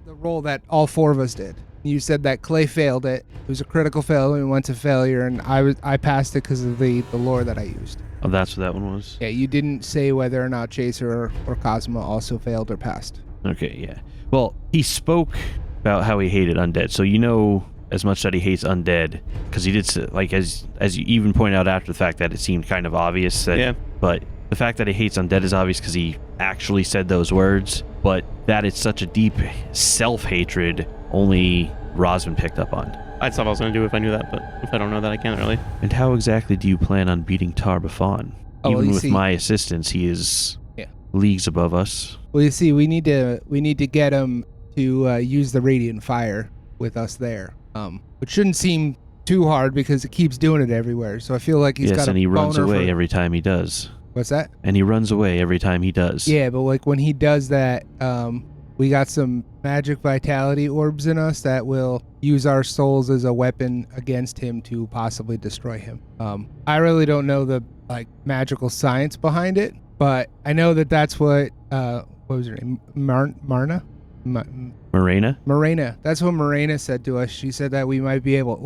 role that all 4 of us did. You said that Clay failed it. It was a critical fail and it went to failure, and I passed it because of the lore that I used. oh, that's what that one was? Yeah, you didn't say whether or not Chaser or Cosmo also failed or passed. Okay, yeah. Well, he spoke about how he hated undead, so you know as much that he hates undead, because he did, like, as you even point out after the fact that it seemed kind of obvious that, Yeah. but the fact that he hates undead is obvious because he actually said those words, but that it's such a deep self-hatred only Rosman picked up on. I'd stop what I was going to do if I knew that, but if I don't know that, I can't really. And how exactly do you plan on beating Tarbafon? Oh, well, Even you with see- my assistance, he is Yeah. leagues above us. Well, you see, we need to get him to use the radiant fire with us there. Which shouldn't seem too hard because it keeps doing it everywhere. So I feel like he's Yes, got a and he runs boner away for- every time he does. What's that? And he runs away every time he does. Yeah, but like when he does that, we got some magic vitality orbs in us that will use our souls as a weapon against him to possibly destroy him. I really don't know the magical science behind it, but I know that that's what was her name? Marna? Morena? Morena. That's what Morena said to us. She said that we might be able,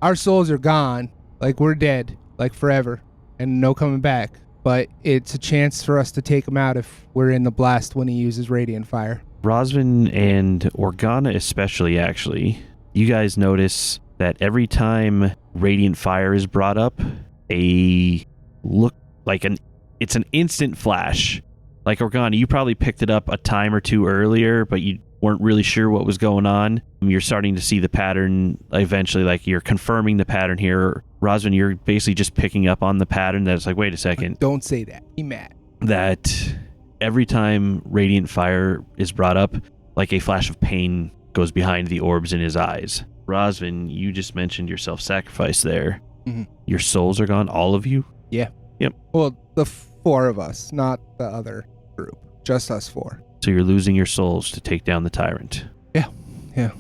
our souls are gone, we're dead, forever, and no coming back. But it's a chance for us to take him out if we're in the blast when he uses radiant fire. Rosman and Organa especially, actually, you guys notice that every time radiant fire is brought up, it's an instant flash. Like Organa, you probably picked it up a time or two earlier, but you weren't really sure what was going on. You're starting to see the pattern eventually, you're confirming the pattern here. Rosman, you're basically just picking up on the pattern that's wait a second. Don't say that. Be mad. That every time radiant fire is brought up, a flash of pain goes behind the orbs in his eyes. Rosman, you just mentioned your self-sacrifice there. Mm-hmm. Your souls are gone, all of you? Yeah. Yep. Well, the 4 of us, not the other group. Just us 4. So you're losing your souls to take down the Tyrant. Yeah. Yeah.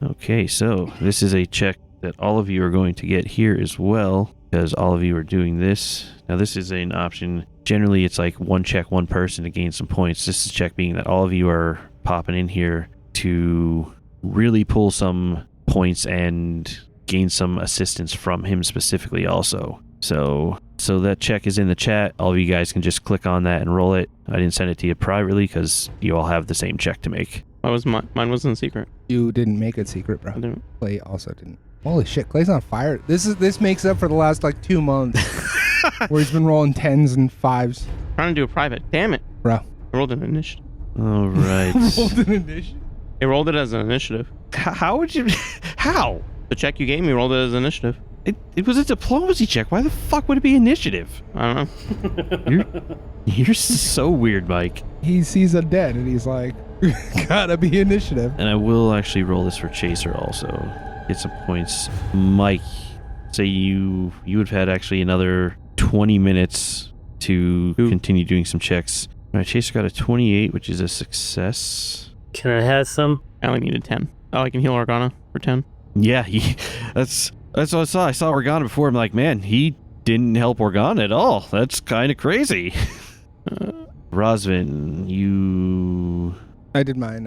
Okay, so this is a check that all of you are going to get here as well, because all of you are doing this. Now, this is an option. Generally, it's one check, one person to gain some points. This is check being that all of you are popping in here to really pull some points and gain some assistance from him specifically also. So that check is in the chat. All of you guys can just click on that and roll it. I didn't send it to you privately because you all have the same check to make. Mine was in secret. You didn't make it secret, bro. I didn't. Clay also didn't. Holy shit, Clay's on fire. This makes up for the last 2 months where he's been rolling 10s and 5s. Trying to do a private. Damn it. Bro. I rolled an initiative. All right. Rolled an initiative. It rolled it as an initiative. How would you... How? The check you gave me rolled it as initiative. It was a diplomacy check. Why the fuck would it be initiative? I don't know. You're so weird, Mike. He sees a dead and he's like, gotta be initiative. And I will actually roll this for Chaser also. Get some points. Mike, say you would have had actually another 20 minutes to continue doing some checks. All right, Chaser got a 28, which is a success. Can I have some? I only needed 10. Oh, I can heal Organa for 10. Yeah, that's what I saw. I saw Organa before. I'm like, man, he didn't help Organa at all. That's kind of crazy. Rosvin, you I did mine.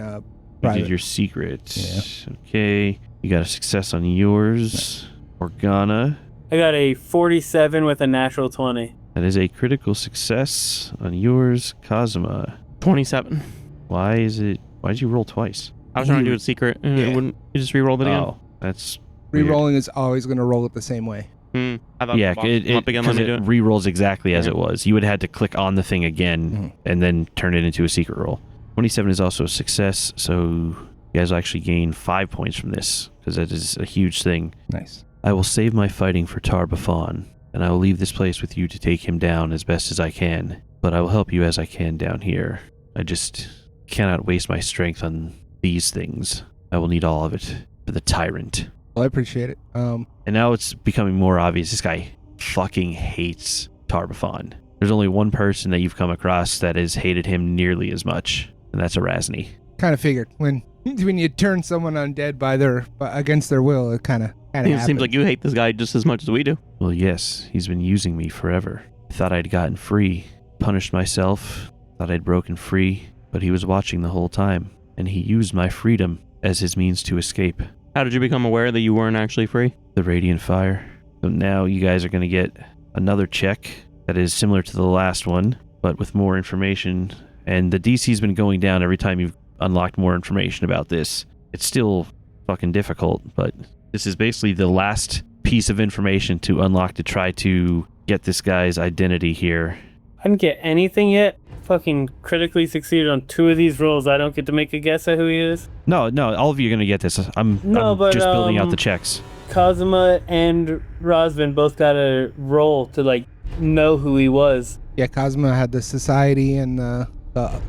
did your secret. Yeah. Okay, you got a success on yours. Organa, I got a 47 with a natural 20. that is a critical success on yours. Kazuma, 27. why did you roll twice? I was trying to do a secret, and it wouldn't. You just re-rolled it again. Oh, that's weird. Rerolling is always going to roll it the same way. I thought Yeah, the box would come up again. Let me do it. re-rolls exactly as Yeah. it was. You would have had to click on the thing again and then turn it into a secret roll. 27 is also a success, so you guys will actually gain 5 points from this, because that is a huge thing. Nice. I will save my fighting for Tar-Baphon, and I will leave this place with you to take him down as best as I can, but I will help you as I can down here. I just cannot waste my strength on these things. I will need all of it for the Tyrant. Well, I appreciate it. And now it's becoming more obvious. This guy fucking hates Tar-Baphon. There's only one person that you've come across that has hated him nearly as much, and that's Erasni. Kind of figured when you turn someone undead against their will, it kind of It happens. seems like you hate this guy just as much as we do. Well, yes, he's been using me forever. I thought I'd gotten free, punished myself, thought I'd broken free, but he was watching the whole time, and he used my freedom as his means to escape. How did you become aware that you weren't actually free? The Radiant Fire. So now you guys are going to get another check that is similar to the last one, but with more information. And the DC's been going down every time you've unlocked more information about this. It's still fucking difficult, but this is basically the last piece of information to unlock to try to get this guy's identity here. I didn't get anything yet. Fucking critically succeeded on 2 of these rolls. I don't get to make a guess at who he is. No, all of you are going to get this. I'm just building out the checks. Kazuma and Rosvin both got a roll to know who he was. Yeah, Cosmo had the society and the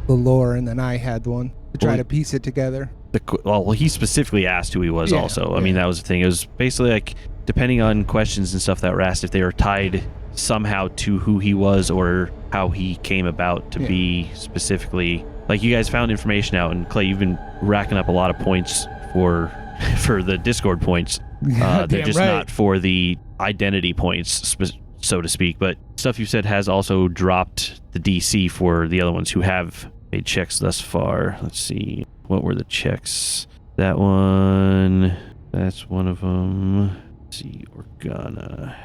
lore, and then I had one to try Well, to piece it together. Well, he specifically asked who he was Yeah, also. I yeah. mean, that was the thing. It was basically depending on questions and stuff that were asked, if they were tied somehow to who he was or how he came about to be specifically. You guys found information out, and Clay, you've been racking up a lot of points for the Discord points. They're Damn just right. not for the identity points, so to speak. But stuff you said has also dropped the DC for the other ones who have made checks thus far. Let's see. What were the checks? That one. That's one of them. Let's see. Organa.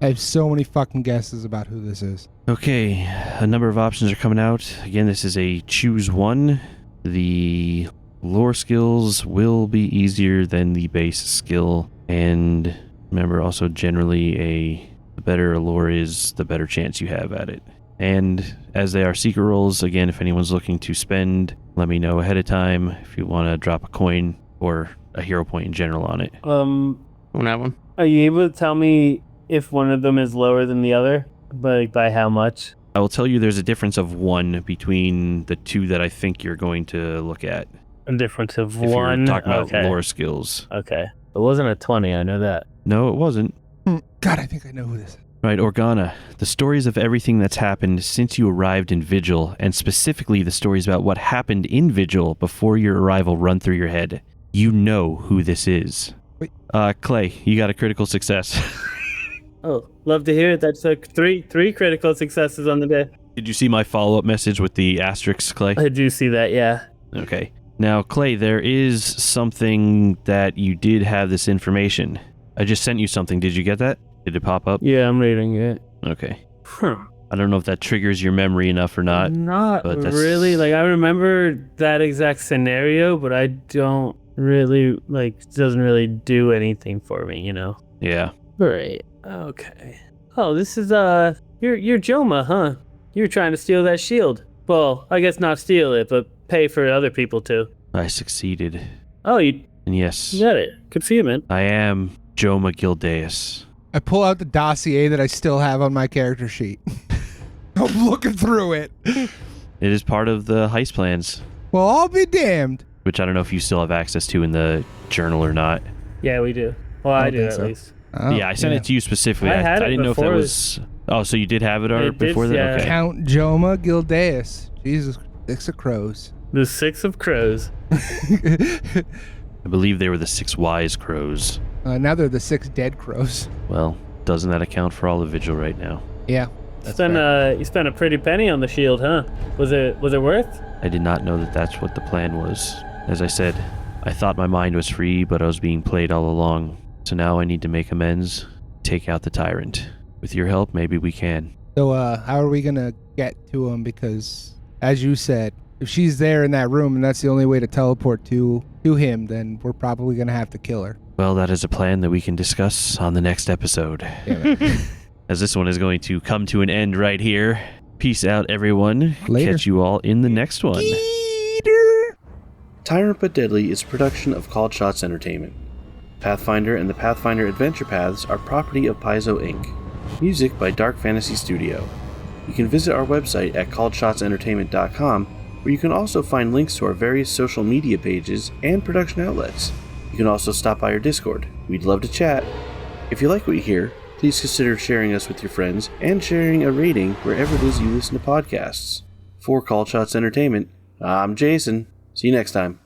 I have so many fucking guesses about who this is. Okay, a number of options are coming out. Again, this is a choose one. The lore skills will be easier than the base skill. And remember also generally the better a lore is, the better chance you have at it. And as they are secret rolls, again, if anyone's looking to spend, let me know ahead of time if you want to drop a coin or a hero point in general on it. Don't have one. Are you able to tell me if one of them is lower than the other? By how much? I will tell you there's a difference of 1 between the 2 that I think you're going to look at. A difference of If 1? you're talking about Okay. lore skills. Okay. It wasn't a 20, I know that. No, it wasn't. God, I think I know who this is. Right, Organa, the stories of everything that's happened since you arrived in Vigil, and specifically the stories about what happened in Vigil before your arrival run through your head. You know who this is. Wait. Clay, you got a critical success. Oh, love to hear it. That took three critical successes on the day. Did you see my follow-up message with the asterisks, Clay? I do see that, yeah. Okay. Now, Clay, there is something that you did have this information. I just sent you something. Did you get that? Did it pop up? Yeah, I'm reading it. Okay. Huh. I don't know if that triggers your memory enough or not. Not but that's- really. I remember that exact scenario, but I don't really, it doesn't really do anything for me, Yeah. Right. Okay. Oh, this is, you're Joma, huh? You were trying to steal that shield. Well, I guess not steal it, but pay for other people to. I succeeded. Oh, you And yes, got it. Good for you, man. I am Joma Gildeus. I pull out the dossier that I still have on my character sheet. I'm looking through it. It is part of the heist plans, Well, I'll be damned. which I don't know if you still have access to in the journal or not. Yeah, we do. Well, I don't do think at so. least. Oh, yeah, I sent it to you specifically. I had it didn't know if that before. was Oh, so you did have it already It did, before that? yeah. Okay. Count Joma Gildeus. Jesus, 6 of crows. The 6 of crows. I believe they were the 6 wise crows. Now they're the 6 dead crows. Well, doesn't that account for all the vigil right now? Yeah. You spent a pretty penny on the shield, huh? Was it worth? I did not know that that's what the plan was. As I said, I thought my mind was free, but I was being played all along. So now I need to make amends, take out the Tyrant. With your help, maybe we can. So, how are we gonna get to him? Because, as you said, if she's there in that room and that's the only way to teleport to him, then we're probably gonna have to kill her. Well, that is a plan that we can discuss on the next episode. Damn it. As this one is going to come to an end right here. Peace out, everyone. Later. Catch you all in the next one. Tyrant But Deadly is a production of Called Shots Entertainment. Pathfinder and the Pathfinder Adventure Paths are property of Paizo Inc. Music by Dark Fantasy Studio. You can visit our website at calledshotsentertainment.com, where you can also find links to our various social media pages and production outlets. You can also stop by our Discord. We'd love to chat. If you like what you hear, please consider sharing us with your friends and sharing a rating wherever it is you listen to podcasts. For Called Shots Entertainment, I'm Jason. See you next time.